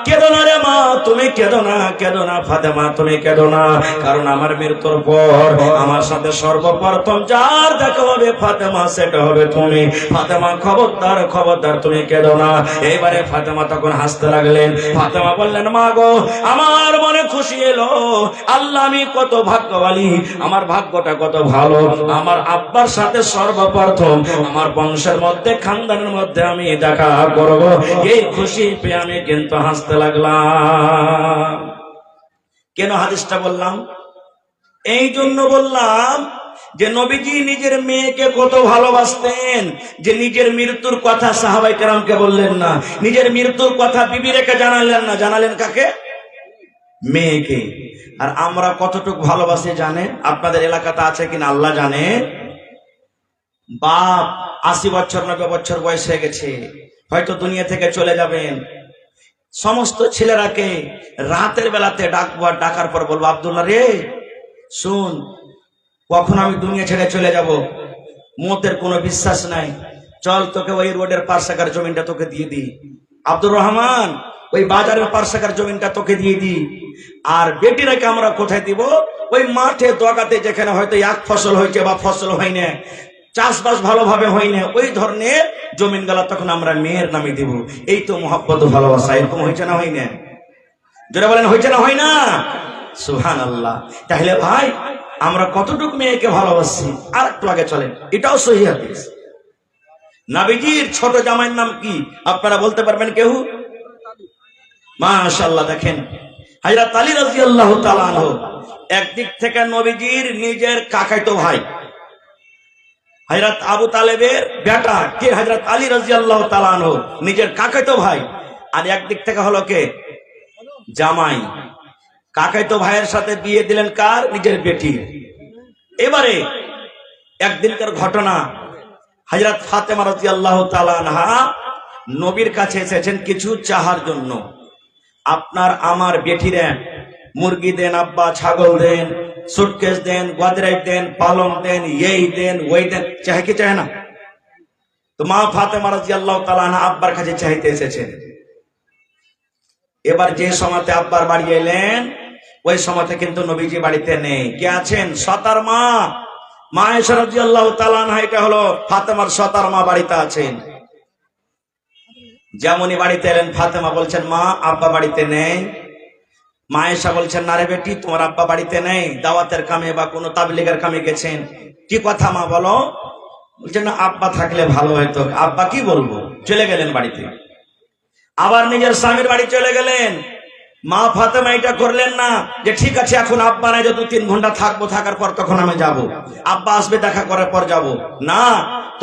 কেঁদো না রে মা, তুমি কেঁদো না, কেঁদো না ফাতেমা, তুমি কেঁদো না। কারণ আমার মৃত্যুর পর আমার সাথে সর্বপ্রথম যার দেখা হবে ফাতেমা, সেটা হবে তুমি। ফাতেমা খবরদার, খবরদার, তুমি কেঁদো না। এইবারে ফাতেমা তখন হাসতে লাগলেন। ফাতেমা বললেন, মা গো আমার মনে খুশি এলো। আল্লাহ, আমি কত ভাগ্যবালী, আমার ভাগ্যটা কত ভালো। আমার আব্বার সাথে সর্বপ্রথম আমার বংশের মধ্যে, খানদানের মধ্যে আমি দেখা করব। এই খুশি পেয়ে আমি কিন্তু হাসতে লাগলাম। কেন হাদিসটা বললাম? এই জন্য বললাম যে নবীজি নিজের মেয়েকে কত ভালোবাসতেন, যে নিজের মৃত্যুর কথা সাহাবায়ে কেরামকে বললেন না, নিজের মৃত্যুর কথা বিবিরেকে জানালেন না। জানালেন কাকে? মেয়েকে। আর আমরা কতটুকু ভালোবাসি জানেন? আপনাদের এলাকাতে আছে কিনা আল্লাহ জানে। বাপ 80 বছর 90 বছর বয়স হয়ে গেছে, হয়তো দুনিয়া থেকে চলে যাবেন। সমস্ত ছেলেরাকে রাতের বেলাতে ডাকবো, আর ডাকার পর বলবো, আব্দুল্লাহ রে শুন, কখন আমি দুনিয়া ছেড়ে চলে যাব, মতের কোনো বিশ্বাস নাই, চল তোকে ওই রোডের পার্শ্বের জমিনটা তোকে দিয়ে দিই। আব্দুর রহমান, ওই বাজারের পার্শ্বের জমিনটা তোকে দিয়ে দিই। আর বেটিরাকে আমরা কোথায় দিব? ওই মাঠে দোয়াগাতে যেখানে হয়তো এক ফসল হয়েছে বা ফসল হয় না, চাষবাস ভালোভাবে হয় না, ওই ধরনের জমিন গেলা তখন আমরা মেয়ের নামে দিব। এই তো মহব্বত ভালোবাসা। এরকম হয়েছে না হয় না? যারা বলেন হয়েছে না হয় না? সুবহানাল্লাহ। তাহলে ভাই আমরা কতটুকু মেয়েকে ভালোবাসি আর একটু আগে চলেন, এটাও সহিহ হাদিস। নবীজির ছোট জামাইয়ের নাম কি আপনারা বলতে পারবেন কেউ? মাশাআল্লাহ। দেখেন হযরত আলী রাদিয়াল্লাহু তাআলা আনহু একদিক থেকে নবীজির নিজের কাকাতো ভাই, হযরত আবু তালেবের বেটা কে হযরত আলী রাদিয়াল্লাহু তাআলা আনহু নিজের কাকাতো ভাই, আর একদিক থেকে হলো কে? জামাই। কাকাতো ভাইয়ের সাথে বিয়ে দিলেন কার? নিজের বেটি। এবারে একদিনকার ঘটনা, হযরত ফাতেমা রাদিয়াল্লাহু তাআলা আনহা নবীর কাছে এসেছেন কিছু চাহার জন্য। আপনার আমার বেটিরা মুরগি দেন আব্বা, ছাগল দেন, সুটকেস দেন, গদরেজ দেন, পালং দেন, এই দেন ওই দেন, চাহে কি চাহে না? তো মা ফাতেমা রাদিয়াল্লাহু তাআলা আনহা আব্বার কাছে চাইতে এসেছেন। এবার যে সময়তে আব্বার বাড়ি এলেন ওই সময়তে কিন্তু নবীজি বাড়িতে নেই। কে আছেন? সতার মা, মা আয়েশা রাদিয়াল্লাহু তাআলা আনহা। এটা হলো ফাতেমার সতার মা বাড়িতে আছেন। যেমনই বাড়িতে এলেন ফাতেমা বলছেন মা আব্বা বাড়িতে নেই। মা আয়েশা বলছেন না রে বেটি, তোমার আব্বা বাড়িতে নেই, দাওয়াতের কামে বা কোনো তাবলীগের কামে গেছেন। কি কথা মা বলো? বলছেন না আব্বা থাকলে ভালো হতো। আব্বা কি বলবো? চলে গেলেন বাড়িতে। আবার নিজের স্বামীর বাড়ি চলে গেলেন। মা ফাতেমা এটা করলেন না যে ঠিক আছে এখন আব্বা নাই, যে 2-3 ঘন্টা থাকবো, থাকার পর তখন আমি যাব, আব্বা আসবে দেখা করার পর যাব না,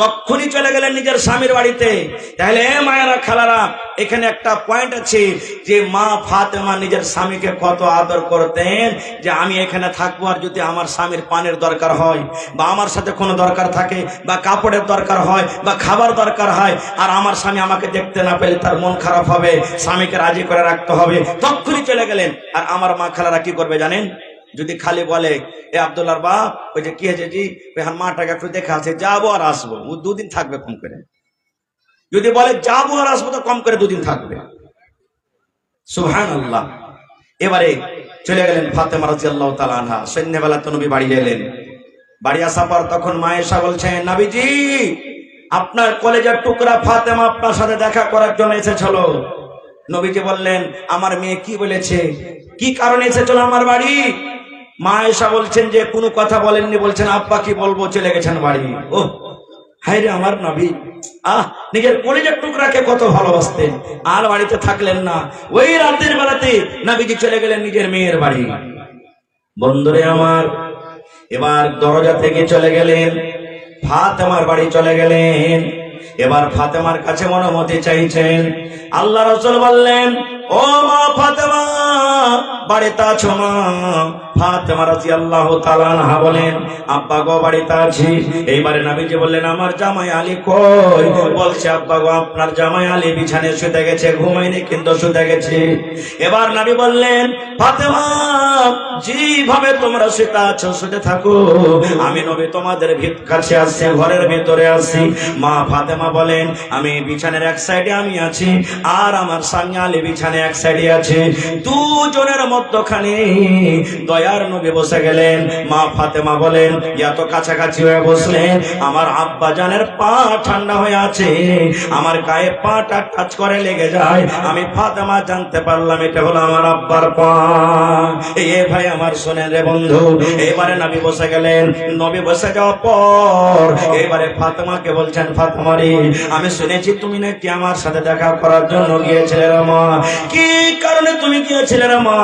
তখনই চলে গেলেন নিজের স্বামীর বাড়িতে। তাহলে মায়েরা খালারা এখানে একটা পয়েন্ট আছে যে মা ফাতেমা নিজের স্বামীকে কত আদর করতেন, যে আমি এখানে থাকবো আর যদি আমার স্বামীর পানের দরকার হয় বা আমার সাথে কোনো দরকার থাকে বা কাপড়ের দরকার হয় বা খাবার দরকার হয় আর আমার স্বামী আমাকে দেখতে না পেলে তার মন খারাপ হবে, স্বামীকে রাজি করে রাখতে হবে, তখনই চলে গেলেন। আর আমার মা খালারা কি করবে জানেন? যদি খালি বলে এ আব্দুল্লাহর বাপ ওই যে কি হয়েছে জি এখন মাটাকে একটু দেখে আছে, যাবো আর আসবো, ও 2 দিন থাকবে কম করে। যদি বলে যাবো আর আসবো তো কম করে 2 দিন থাকবে। সুবহানাল্লাহ। এবারে চলে গেলেন ফাতেমা রাদিয়াল্লাহু তাআলা আনহা। সন্ধ্যাবেলা তো নবী বাড়ি এলেন। বাড়ি আসার পর তখন মা আয়েশা বলছেন নবীজি আপনার কলেজের টুকরা ফাতেমা আপনার সাথে দেখা করার জন্য এসেছিল। নবীজি বললেন আমার মেয়ে কি বলেছে, কি কারণে এসেছিল আমার বাড়ি? মা আয়েশা বলছেন যে কোনো কথা বলেননি, বলছেন আব্বা কি বলবো, চলে গেছেন বাড়ি। ও হায় রে আমার নবী, নিজের কলেজের টুকরাকে কত ভালোবাসতেন, আর বাড়িতে থাকলেন না। ওই রাতের বেলাতে নবীজি চলে গেলেন নিজের মেয়ের বাড়ি। বন্ধুরে আমার, এবার দরজা থেকে চলে গেলেন ফাতেমার বাড়ি চলে গেলেন। এবার ফাতেমার কাছে অনুমতি চাইছেন। আল্লাহ রাসূল বললেন ও মা ফাতেমা বাড়িতে আছো মা? ফাতেমা রাদিয়াল্লাহু তাআলা আনহা বলেন আব্বা গো বাড়িতে আছি। এইবারে নবীজি বললেন আমার জামাই আলী কই? বলছে আব্বা গো আপনার জামাই আলী বিছানায় শুতে গেছে, ঘুমায়নি কিন্তু শুতে গেছে। এবার নবী বললেন ফাতেমা যেভাবে তোমরা শুতে আছো শুতে থাকো, আমি নবী তোমাদের কাছে আসছি, ঘরের ভিতরে আসছি। মা ফাতেমা বলেন আমি বিছানার এক সাইডে আমি আছি আর আমার স্বামী আলী বিছানায় এক সাইডে আছে, দুজনের মধ্যখানে দয়ার নবী বসে গেলেন। মা ফাতেমা বলেন এত কাছাকাছি হয়ে বসলেন আমার আব্বা জানের পা ঠান্ডা হয়ে আছে, আমার গায়ে পাটা টাচ করে লেগে যায়। আমি ফাতেমা জানতে পারলাম এটা হলো আমার আব্বার পা। এ ভাই আমার শোনেন রে বন্ধু, এবারে নবী বসে গেলেন। নবী বসে যাওয়ার পর এবারে ফাতেমাকে বলছেন ফাতেমা রে আমি শুনেছি তুমি নাকি আমার সাথে দেখা করার জন্য গিয়েছিলে রে মা। কি কারণে তুমি গিয়েছিলে রে মা?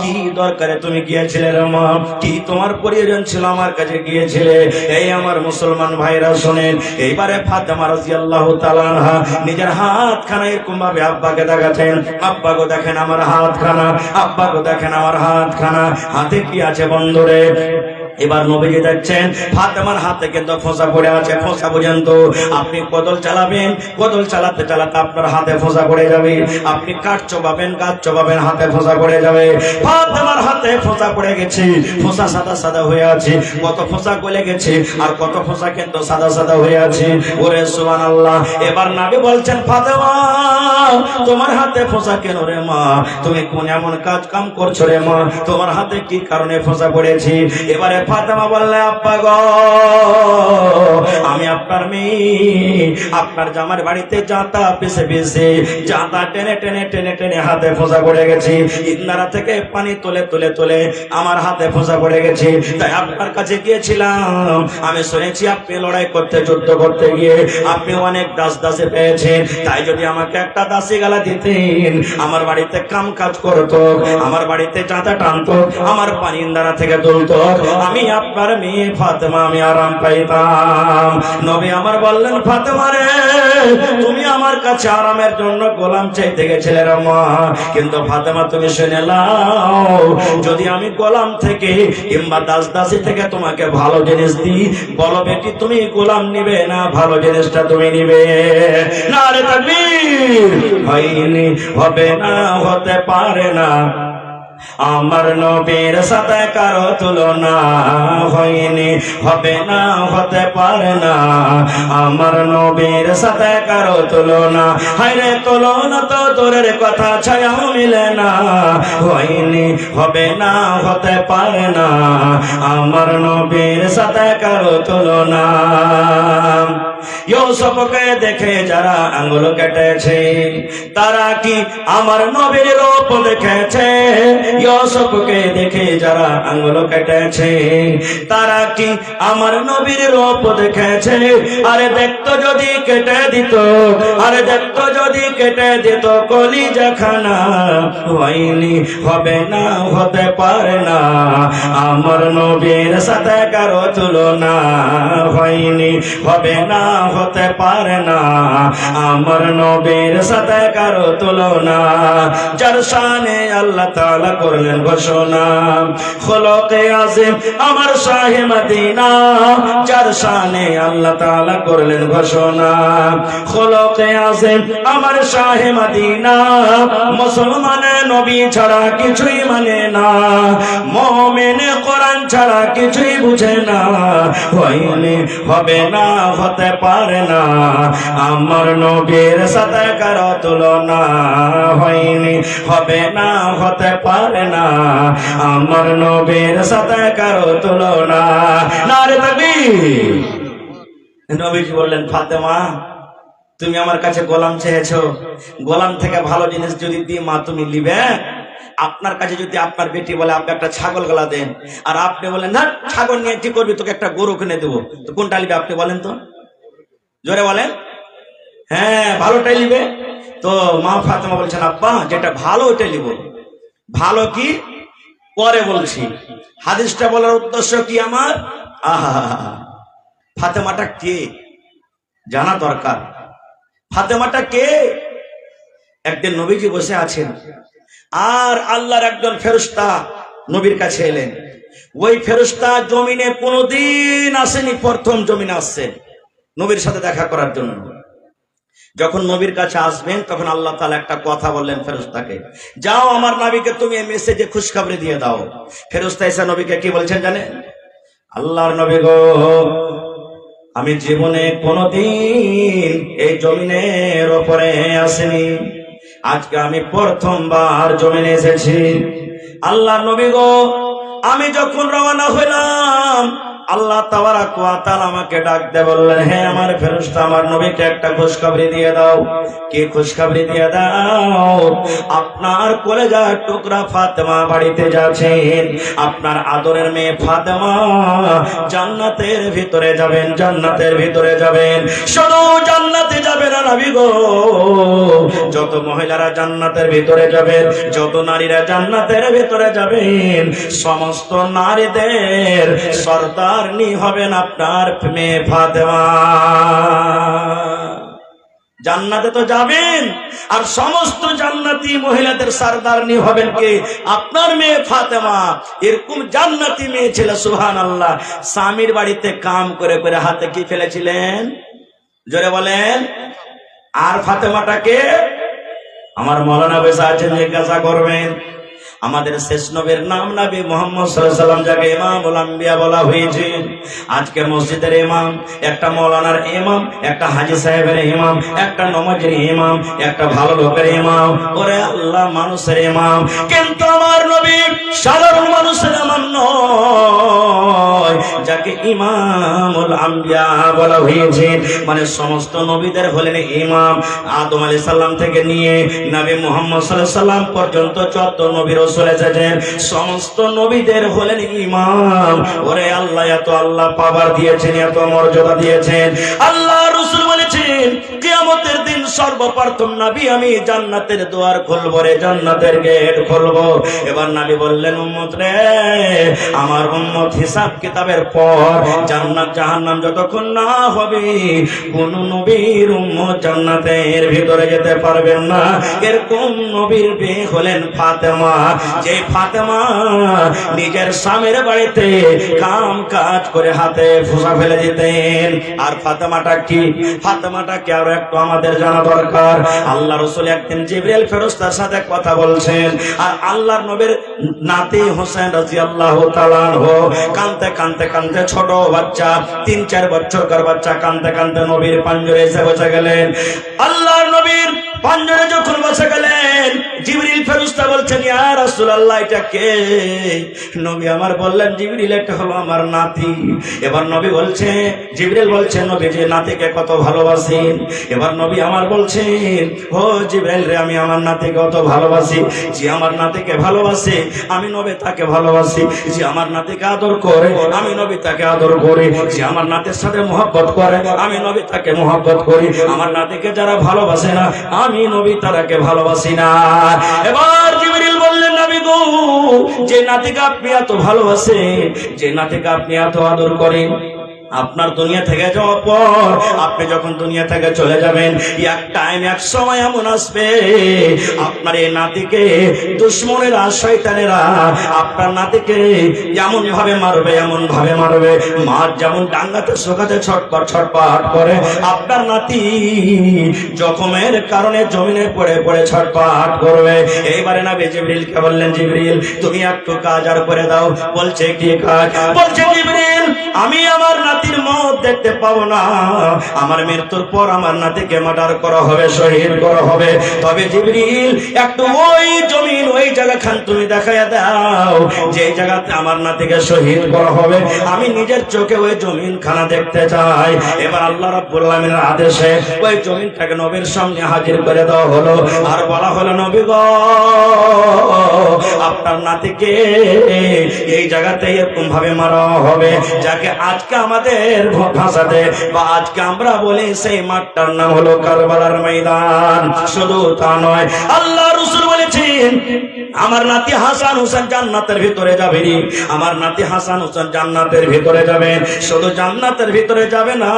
কি দরকারে তুমি গিয়েছিলে রে মা? কি তোমার প্রয়োজন ছিল আমার কাছে গিয়েছিলে? এই আমার মুসলমান ভাইরা শোনেন, এইবারে ফাতেমা রাদিয়াল্লাহু তাআলা আনহা নিজের হাতখানা এরকম ভাবে আব্বাকে দেখাচ্ছেন। আব্বা গো দেখেন আমার হাতখানা, আব্বা গো দেখেন আমার হাতখানা। হাতে কি আছে বন্ধুরে? এবার নবীজি দেখছেন ফাতেমার হাতে কিন্তু ফোঁসা পড়ে আছে। ফোঁসা পর্যন্ত আপনি কোদল চালাবেন, কোদল চালাতে চালাতে আপনার হাতে ফোঁসা পড়ে যাবে। আপনি কাঠ চোবাবেন, কাঠ চোবাবেন, হাতে ফোঁসা পড়ে যাবে। ফাতেমার হাতে ফোঁসা পড়ে গেছে, ফোঁসা সাদা সাদা হয়ে আছে। কত ফোঁসা গলে গেছে আর কত ফোঁসা কিন্তু সাদা সাদা হয়ে আছে। ওরে সুবহানাল্লাহ। এবার নবী বলছেন, ফাতেমা তোমার হাতে ফোঁসা কেন রে মা? তুমি কোন এমন কাজ কাম করছো রে মা? তোমার হাতে কি কারণে ফোঁসা পড়েছে? এবারে ফাতেমা বললে, আব্বা গো, আমি আপনার মেয়ে, আপনার জামার বাড়িতে জাতা পিছে পিছে জাতা টেনে টেনে টেনে টেনে হাতে ফোঁসা পড়ে গেছে। ইন্দারা থেকে পানি তুলে তুলে তুলে আমার হাতে ফোঁসা পড়ে গেছে। তাই আপনার কাছে গিয়েছিলাম। আমি শুনেছি আপনি লড়াই করতে, যুদ্ধ করতে গিয়ে আপনি অনেক দাস দাসে পেয়েছেন। তাই যদি আমাকে একটা দাসী গালা দিতেন, আমার বাড়িতে কাম কাজ করতো, আমার বাড়িতে জাতা টানতো, আমার পানি ইন্দারা থেকে তুলতো, আমি আপনার মেয়ে ফাতেমা আমি আরাম পাইতাম। নবী আমার বললেন, ফাতেমা রে, তুমি আমার কাছে আরামের জন্য গোলাম চাইতে গেছিলে রে মা। কিন্তু ফাতেমা তুমি শুনে নাও, যদি আমি গোলাম থেকে কিংবা দাস দাসী থেকে তোমাকে ভালো জিনিস দিই, বলো বেটি তুমি গোলাম নিবে না ভালো জিনিসটা তুমি নিবে? নারে তাকবীর। হয়নি, হবে না, হতে পারে না আমার নবীর সাথে কারো তুলনা। হয়নি, হবে না, হতে পারে না আমার নবীর সাথে কারো তুলনা। হায়রে তুলনা তো দূরের কথা, ছায়াও মিলে না। হয়নি, হবে না, হতে পারে না আমার নবীর সাথে কারো তুলনা। ইউসুফকে দেখে যারা আঙ্গুল কেটেছে, তারা কি আমার নবীর রূপ দেখেছে? ইউসুফকে দেখে যারা আঙ্গুল কেটেছে, তারা কি আমার নবীর রূপ দেখেছে? আরে দেখতো যদি কেটে দিত, আরে দেখতো যদি কেটে দিত কলিজা খানা। হয়নি, হবে না, হতে পারে না আমার নবীর সাথে কারো তুলনা। হয়নি, হবে না, হতে পারে না আমার নবীর সাথে কারো তুলনা। যার শানে আল্লাহ তাআলা করলেন ঘোষণা, খলকে আযীম আমার শাহে মদিনা। যার শানে আল্লাহ তাআলা করলেন ঘোষণা, খলকে আযীম আমার শাহে মদিনা। মুসলমানে নবী ছাড়া কিছুই মানে না, মুমিনে কোরআন ছাড়া কিছুই বুঝে না। হয়নি, হবে না, হতে পারে না আমার নবীর সাথে কারো তুলনা। হয়নি, হবে না, হতে পারে না আমার নবীর সাথে কারো তুলনা। নারে তাকবীর। নবীজি বললেন, ফাতেমা তুমি আমার কাছে গোলাম চেয়েছো, গোলাম থেকে ভালো জিনিস যদি দিই মা তুমি নিবে? আপনার কাছে যদি আপনার বেটি বলে আপনি একটা ছাগল গলা দেন, আর আপনি বলেন না ছাগল নিয়ে কি করবি, তোকে একটা গরু কিনে দেবো, তো কোনটা নিবে আপনি বলেন তো? জোরে বলেন। হ্যাঁ, ভালোটাই নিবে। তো মা ফাতেমা বলছেন, আব্বা যেটা ভালো ওইটাই নিব। ভালো কি পরে বলছি, হাদিসটা বলার উদ্দেশ্য কি আমার? আহা, ফাতেমাটা কে জানা দরকার। ফাতেমাটা কে? একদিন নবীজি বসে আছেন, আর আল্লাহর একজন ফেরেশতা নবীর কাছে এলেন। ওই ফেরেশতা জমিনে কোনোদিন আসেনি, প্রথম জমিনে আসছে নবীর সাথে দেখা করার জন্য। যখন নবীর কাছে আসবেন তখন আল্লাহ তাআলা একটা কথা বললেন ফেরেশতাকে, যাও আমার নবীকে তুমি এই মেসেজে খুশখবরি দিয়ে দাও। ফেরেশতা এসে নবীকে কি বলছেন জানেন? আল্লাহর নবী গো, আমি জীবনে কোনোদিন এই জমিনের উপরে আসিনি, আজকে আমি প্রথমবার জমিনে এসেছি। আল্লাহর নবী গো, আমি যখন রওনা হইলাম আল্লাহ তাবারাক ওয়া তাআলা আমাকে ডাক দিয়ে বললেন, হে আমার ফেরেশতা আমার নবীকে একটা খুশখবরি দিয়ে দাও। কি খুশখবরি দিয়ে দাও? আপনার কলেজার টুকরা ফাতেমা বাড়িতে যাচ্ছেন, আপনার আদরের মেয়ে ফাতেমা জান্নাতের ভিতরে যাবেন, জান্নাতের ভিতরে যাবেন। শুধু জান্নাতে যাবেন না নবী গো, যত মহিলারা জান্নাতের ভিতরে যাবেন, যত নারীরা জান্নাতের ভিতরে যাবেন, সমস্ত নারীদের সর্দারনি হবেন আপনার মেয়ে ফাতেমা। জান্নাতে তো যাবেন, আর সমস্ত জান্নাতি মহিলাদের সরদারনি হবেন কে? আপনার মেয়ে ফাতেমা। এরকম জান্নাতি মেয়ে ছিল, সুবহানাল্লাহ। স্বামীর বাড়িতে কাম করে করে হাতে কি ফেলেছিলেন? জোরে বলেন। আর ফাতেমাটাকে আমার মৌলানা বেশা আছেন, জিজ্ঞাসা করবেন। আমাদের শেষ নবীর নাম নবী মুহাম্মদ সাল্লাল্লাহু আলাইহি সাল্লাম, যাকে ইমামুল আম্বিয়া বলা হয়েছে। আজকে মসজিদের ইমাম, একটা মৌলানার ইমাম, একটা হাজী সাহেবের ইমাম, একটা নমাজের ইমাম, একটা ভালো লোকের ইমাম, ওরে আল্লাহ মানুষের ইমাম। কিন্তু আমার নবী সাধারণ মানুষের ইমাম নয়, যাকে ইমামুল আম্বিয়া বলা হয়েছে। মানে সমস্ত নবীদের হলেন ইমাম। আদম আলাইহিস সালাম থেকে নিয়ে নবী মুহাম্মদ সাল্লাল্লাহু আলাইহি সাল্লাম পর্যন্ত যত নবী রাসূল এসেছেন, সমস্ত নবীদের হলেন ইমাম। ওরে আল্লাহ, এত আল্লাহ পাওয়ার দিয়েছেন, এত মর্যাদা দিয়েছেন। আল্লাহ রাসূল বলেছেন, কিয়ামতের দিন সর্বপ্রথম নবী আমি জান্নাতের দুয়ার খুলবো রে, জান্নাতের গেট খুলবো। এবার নবী বললেন, উম্মত রে, আমার উম্মত হিসাব কিতাবের পর জান্নাত জাহান্নাম যতক্ষণ না হবে, কোন নবীর উম্মত জান্নাতের ভিতরে যেতে পারবেন না। এরকম নবীর বিয়ে হলেন ফাতেমা, যে ফাতেমা নিজের স্বামীর বাড়িতে কাম কাজ করে হাতে ফোঁসা ফেলে দিতেন। আর ফাতেমাটা কি? ফাতেমাটাকে আরো একটু আমাদের জানা দরকার। আল্লাহ রাসূল একদিন জিবরিল ফেরেশতার সাথে কথা বলছেন, আর আল্লাহর নবীর নাতি হোসেন রাদিয়াল্লাহু তাআলা আনহু কাঁদতে কাঁদতে কাঁদতে, ছোট বাচ্চা 3-4 বছরকার বাচ্চা কাঁদতে কাঁদতে নবীর পাঞ্জরে এসে বসে গেলেন। আল্লাহর নবীর পাঞ্জরে যখন বসে গেলেন, জিবরিল ফেরেশতা বলছেন, ইয়া রাসূলুল্লাহ, এটা কে? নবী আমার বললেন, জিবরিল, এটা হলো আমার নাতি। এবার নবী বলছে, জিবরিল বলছেন, নবী যে নাতিকে কত ভালোবাসেন। এবার নবী আমার বলছেন, ও জিবরিল রে, আমি আমার নাতিকে কত ভালোবাসি। যে আমার নাতিকে ভালোবাসে, আমি নবী তাকে ভালোবাসি। যে আমার নাতিকে আদর করে, আমি নবী তাকে আদর করি। যে আমার নাতির সাথে মহব্বত করে, আমি নবী তাকে মহব্বত করি। আমার নাতিকে যারা ভালোবাসে না, আমি নবী তারাকে ভালোবাসি না। এবার জিবরিল বললেন, নবী গো, যে নাতিকে আপনি এত ভালোবাসেন, যে নাতিকে আপনি এত আদর করেন, আপনার দুনিয়া থেকে যাওয়ার পর, আপনি যখন দুনিয়া থেকে চলে যাবেন, এক টাইম, এক সময় এমন আসবে, আপনার এই নাতিকে দুশমনেরা, শয়তানেরা আপনার নাতিকে এমন ভাবে মারবে, এমন ভাবে মারবে, মাছ যেমন ডাঙ্গাতে শোকাতে ছটপট ছটপট করে, আপনার নাতি জখমের কারণে জমিনে পড়ে পড়ে ছটপট করবে। এইবারে নবী জিবরিলকে বললেন, জিবরিল, তুমি একটু কাজ আর করে দাও। বলছে, কি কাজ? বলছে, জিবরিল, আমি আমার নাতির মত দেখতে পাবো না। আমার মৃত্যুর পর আমার নাতিকে মার্ডার করা হবে, শহীদ করা হবে। তবে জিবরিল, একটু ওই জমিন, ওই জায়গা খান তুমি দেখাইয়া দাও, যে জায়গাতে আমার নাতিকে শহীদ করা হবে। আমি নিজের চোখে ওই জমিন খানা দেখতে চাই। এবার আল্লাহ রাব্বুল আলামিনের আদেশে ওই জমিনটাকে নবীর সামনে হাজির করে দেওয়া হলো, আর বলা হলো, নবী গো, আপনার নাতিকে এই জায়গাতে এরকম ভাবে মারা হবে, যাকে আজকে আমাদের ভাষাতে বা আজকে আমরা বলি, সেই মাঠটার নাম হলো কারবালার ময়দান। শুধু তা নয়, আল্লাহ রাসূল বলেছেন, আমার নাতি হাসান হোসেন জান্নাতের ভিতরে যাবে। আমার নাতি হাসান হোসেন জান্নাতের ভিতরে যাবে। শুধু জান্নাতের ভিতরে যাবে না,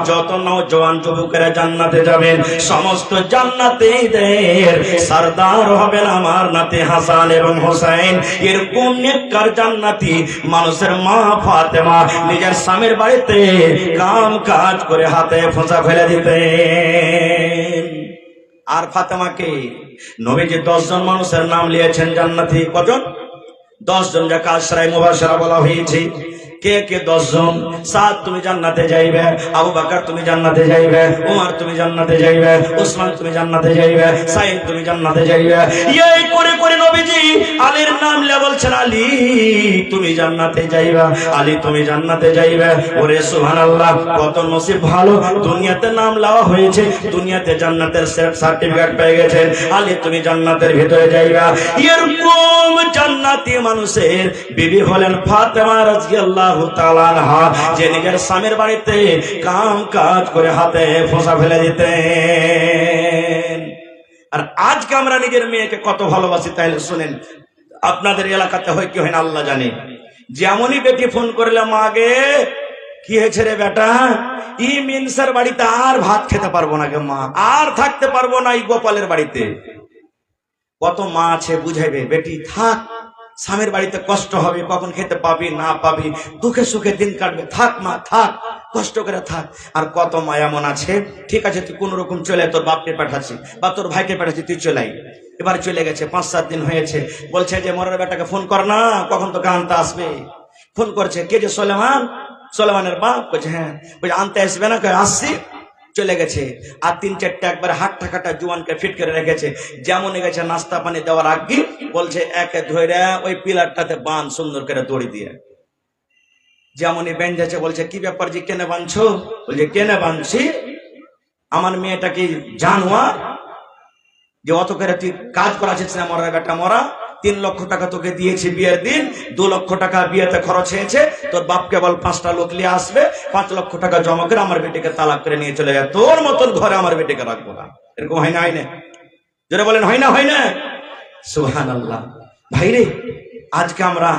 যত নওজোয়ান যুবকেরা জান্নাতে যাবেন, সমস্ত জান্নাতীদের সরদার হবেন আমার নাতি হাসান এবং হোসেন। এরকম নেককার জান্নাতি মানুষের মা ফাতেমা নিজের স্বামীর বাড়িতে কাম কাজ করে হাতে ফোঁসা ফেলে দিতেন। আর ফাতেমাকে নবীজি 10 জন মানুষের নাম নিয়েছেন জান্নাতি। কজন? 10 জন, যাকে আশরায়ে মুবাশশারা বলা হয়েছে। কে কে? 10 জন। সাদ তুমি জান্নাতে যাইবে, আবু বকর তুমি জান্নাতে যাইবে, ওমর তুমি জান্নাতে যাইবে, ওসমান তুমি জান্নাতে যাইবে, সাইদ তুমি জান্নাতে যাইবে। এই করে করে নবীজি আলীর নাম নিয়ে বলছেন, আলী তুমি জান্নাতে যাইবা, আলী তুমি জান্নাতে যাইবে। ওরে সুবহানাল্লাহ, কত নসিব ভালো, দুনিয়াতে নাম লওয়া হয়েছে, দুনিয়াতে জান্নাতের সার্টিফিকেট পেয়ে গেছেন। আলী তুমি জান্নাতের ভিতরে যাইবা। এরকম জান্নাতি মানুষের বিবি হলেন ফাতেমা রাদিয়াল্লাহু তাআলা আনহা, যে নিজের স্বামীর বাড়িতে কাম কাজ করে হাতে ফোঁসা ফেলে দিতেন। আর আজকে আমরা নিজের মেয়েকে কত ভালোবাসি, তাইলে শুনেন। আপনাদের এলাকাতে হয় কি হয় না আল্লাহ জানে। যেমনই বেটি ফোন করলে, মা গে কি হয়েছে রে বেটা? ই মিনসার বাড়িতে আর ভাত খেতে পারবো না গে মা, আর থাকতে পারবো না এই গোপালের বাড়িতে। কত মা আছে বুঝাইবে, বেটি থাক, স্বামীর বাড়িতে কষ্ট হবে, কখন খেতে পাবি না পাবি, দুঃখে সুখে দিন কাটবে, থাক মা থাক, কষ্ট করে থাক। আর কত মা এমন আছে, ঠিক আছে তুই কোন রকম চলে, তোর বাপকে পাঠাচ্ছি বা তোর ভাইকে পাঠাচ্ছি, তুই চলে আই। এবার চলে গেছে, 5-7 দিন হয়েছে, বলছে যে মরার বেটাকে ফোন কর না, কখন তোকে আনতে আসবে। ফোন করছে, কে যে সোলেমান, সোলেমানের বাপ। বলছে হ্যাঁ। বলছে আনতে আসবে না? আসছি। চলে গেছে। আর 3-4টা একবার হাট্টা কাটা জুয়ানকে ফিট করে রেখেছে। যেমন গেছে নাস্তা পানি দেওয়ার আগে বলছে একে ধরে ওই পিলারটাতে বান সুন্দর করে দড়ি দিয়ে। যেমনই বেঁধেছে বলছে কি ব্যাপার জি, কেনে বাঁধছো? বলছে কেনে বাঁধছি, আমার মেয়েটা কি জানোয়ার যে অত করে তুই কাজ করাছিস না? মরা বেটা মরা, 3 লক্ষ টাকা তোকে দিয়েছি বিয়ের দিন, 2 লক্ষ টাকা বিয়েতে খরচ হয়েছে, তোর বাপকে বল 5টা লোক নিয়ে আসবে, 5 লক্ষ টাকা জমা করে আমার বেটিকে তালাক করে নিয়ে চলে যায়, তোর মতন ঘরে আমার বেটিকে রাখবো না। এরকম হয় না? হয় না? যারা বলেন হয় না? হয় না? সুবহানাল্লাহ। ভাইরে, আজকে আমরা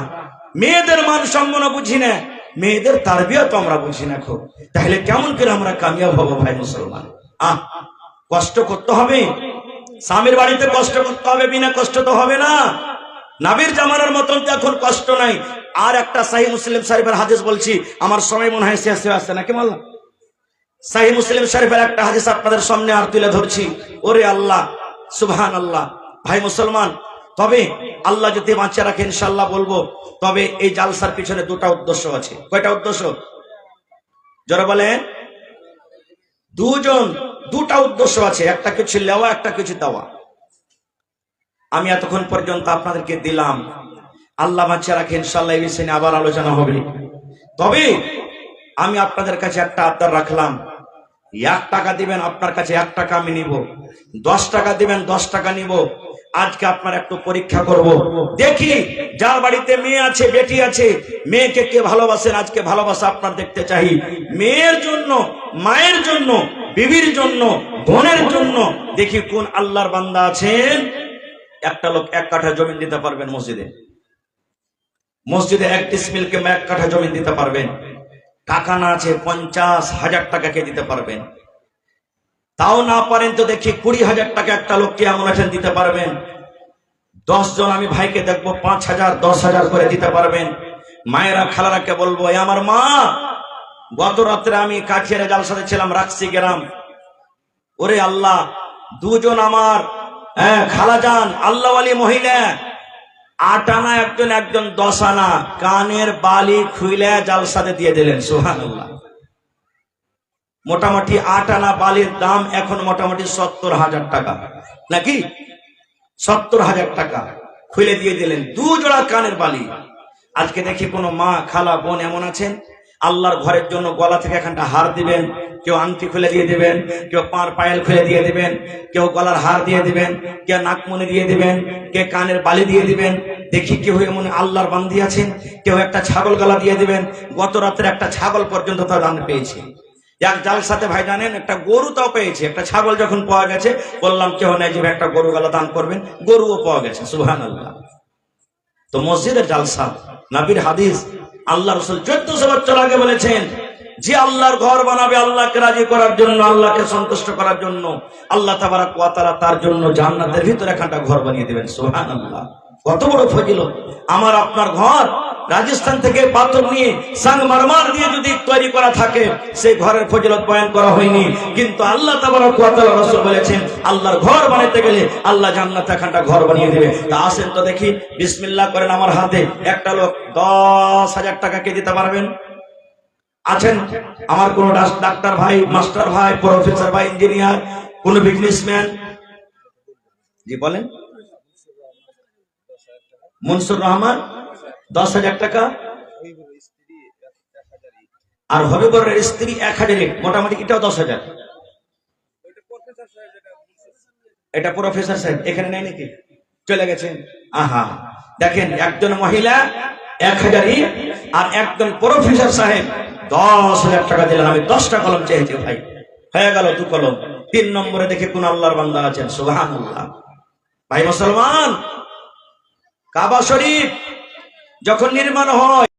মেয়েদের মান সম্মান বুঝি না, মেয়েদের তারবিয়ত আমরা বুঝি না খুব। তাহলে কেমন করে আমরা কামিয়াব হবো ভাই মুসলমান? কষ্ট করতে হবে, স্বামীর বাড়িতে কষ্ট করতে হবে, বিনা কষ্ট তো হবে না। নবীর জামানার মতন তো এখন কষ্ট নাই। আর একটা সহিহ মুসলিম শরীফের হাদিস বলছি, আমার সময় মনে হয় শেষ হয়ে আসছে নাকি বললাম। সহিহ মুসলিম শরীফের একটা হাদিস আপনাদের সামনে আর তুলে ধরছি। ওরে আল্লাহ, সুবহানাল্লাহ। ভাই মুসলমান, তবে আল্লাহ যদি বাঁচিয়ে রাখে ইনশাআল্লাহ বলবো। তবে এই জালসার পিছনে 2টা উদ্দেশ্য আছে। কয়টা উদ্দেশ্য? যারা বলেন 2টা উদ্দেশ্য আছে, একটা কিছু লেওয়া, একটা কিছু দেওয়া। আমি এতক্ষণ পর্যন্ত আপনাদেরকে দিলাম, আল্লাহ বাঁচিয়ে রাখে ইনশাআল্লাহ এই বিষয়ে আবার আলোচনা হবে। তবে আমি আপনাদের কাছে একটা আবদার রাখলাম, 1 টাকা দিবেন, আপনার কাছে 1 টাকা আমি নিব। 10 টাকা দিবেন, 10 টাকা নিব। আজকে আপনার একটু পরীক্ষা করব, দেখি যার বাড়িতে মেয়ে আছে, বেটি আছে, মেয়েকে কে ভালোবাসেন। আজকে ভালোবাসা আপনার দেখতে চাই, মেয়ের জন্য, মায়ের জন্য, বিবির জন্য, বোনের জন্য। দেখি কোন আল্লাহর বান্দা আছেন, একটা লোক 1 কাঠা জমি দিতে পারবেন মসজিদে। মসজিদে 1 ডিসমিলকে 1 কাঠা জমি দিতে পারবেন। টাকা না আছে 50,000 টাকাকে দিতে পারবেন। তাও না পারেন তো দেখি 20,000 টাকা একটা লোককে এমন আছেন দিতে পারবেন। 10 জন আমি ভাইকে দেখবো 5,000, 10,000 করে দিতে পারবেন। মায়েরা খালারাকে বলবো, আমার মা, গত রাত্রে আমি কাঠিয়ারে জালসাতে ছিলাম, রাখছি গ্রাম। ওরে আল্লাহ, 2 জন আমার খালাজান আল্লাহওয়ালি মহিলা, 8 আনা একজন, একজন 10 আনা কানের বালি খুইলে জালসাতে দিয়ে দিলেন। সুবহানাল্লাহ। মোটামুটি 8 আনা বালির দাম এখন মোটামুটি 70,000 টাকা, নাকি 70,000 টাকা খুলে দিয়ে দিলেন 2 জোড়া কানের বালি। আজকে দেখি কোনো মা, খালা, বোন এমন আছেন, আল্লাহর ঘরের জন্য গলা থেকে এখানটা হার দিবেন, কেউ আংটি খুলে দিয়ে দিবেন, কেউ পাঁর পায়েল খুলে দিয়ে দিবেন, কেউ গলার হার দিয়ে দিবেন, কেউ নাকমণি দিয়ে দিবেন, কে কানের বালি দিয়ে দিবেন। দেখি কেউ এমন আল্লাহর বান্দি আছেন, কেউ একটা ছাগল গলা দিয়ে দিবেন। গত রাত্রে একটা ছাগল পর্যন্ত তার দান পেয়েছি। এক জালসাতে ভাই জানেন, একটা গরু তাও পেয়েছে। একটা ছাগল যখন পাওয়া গেছে, বললাম কেউ নাই যে একটা গরু গলা দান করবেন, গরুও পাওয়া গেছে। সুবহানাল্লাহ। তো মসজিদের জালসা, নবীর হাদিস, আল্লাহ রাসূল 1400 বছর আগে বলেছেন, যে আল্লাহর ঘর বানাবে আল্লাহকে রাজি করার জন্য, আল্লাহকে সন্তুষ্ট করার জন্য, আল্লাহ তাবারক ওয়া তাআলা তার জন্য জান্নাতের ভিতরে একটা ঘর বানিয়ে দিবেন। সুবহানাল্লাহ। কত বড় ফজিলত! আমার আপনার ঘর রাজস্থান থেকে পাথর নিয়ে, সাংমারমার দিয়ে যদি তৈরি করা থাকে, সেই ঘরের ফজিলত বয়ান করা হয়নি। কিন্তু আল্লাহ তাবারক ওয়া তাআলা, রাসূল বলেছেন, আল্লাহর ঘর বানাতে গেলে আল্লাহ জান্নাতে একটা ঘর বানিয়ে দিবে। তা আসেন তো দেখি, বিসমিল্লাহ করেন। আমার হাতে একটা লোক 10,000 টাকা কে দিতে পারবেন? আছেন আমার কোন ডাক্তার ভাই, মাস্টার ভাই, প্রফেসর ভাই, ইঞ্জিনিয়ার, কোন বিজনেসম্যান? জি বলেন। মনসুর রহমান 10,000 টাকা। আর হবিবরের স্ত্রী 1,000, মোটামুটি এটাও 10,000। এটা প্রফেসর সাহেব এখানে নেই নাকি? চলে গেছেন। আহা, দেখেন, একজন মহিলা 1,000 আর একজন প্রফেসর সাহেব 10,000 টাকা দিলেন। আমি 10টা কলম চেয়েছি ভাই, হয়ে গেল 2 কলম। 3 নম্বরে দেখে কোন আল্লাহর বান্দা আছেন। সুবহানাল্লাহ। ভাই মুসলমান, কাবা শরীফ যখন নির্মাণ হয়,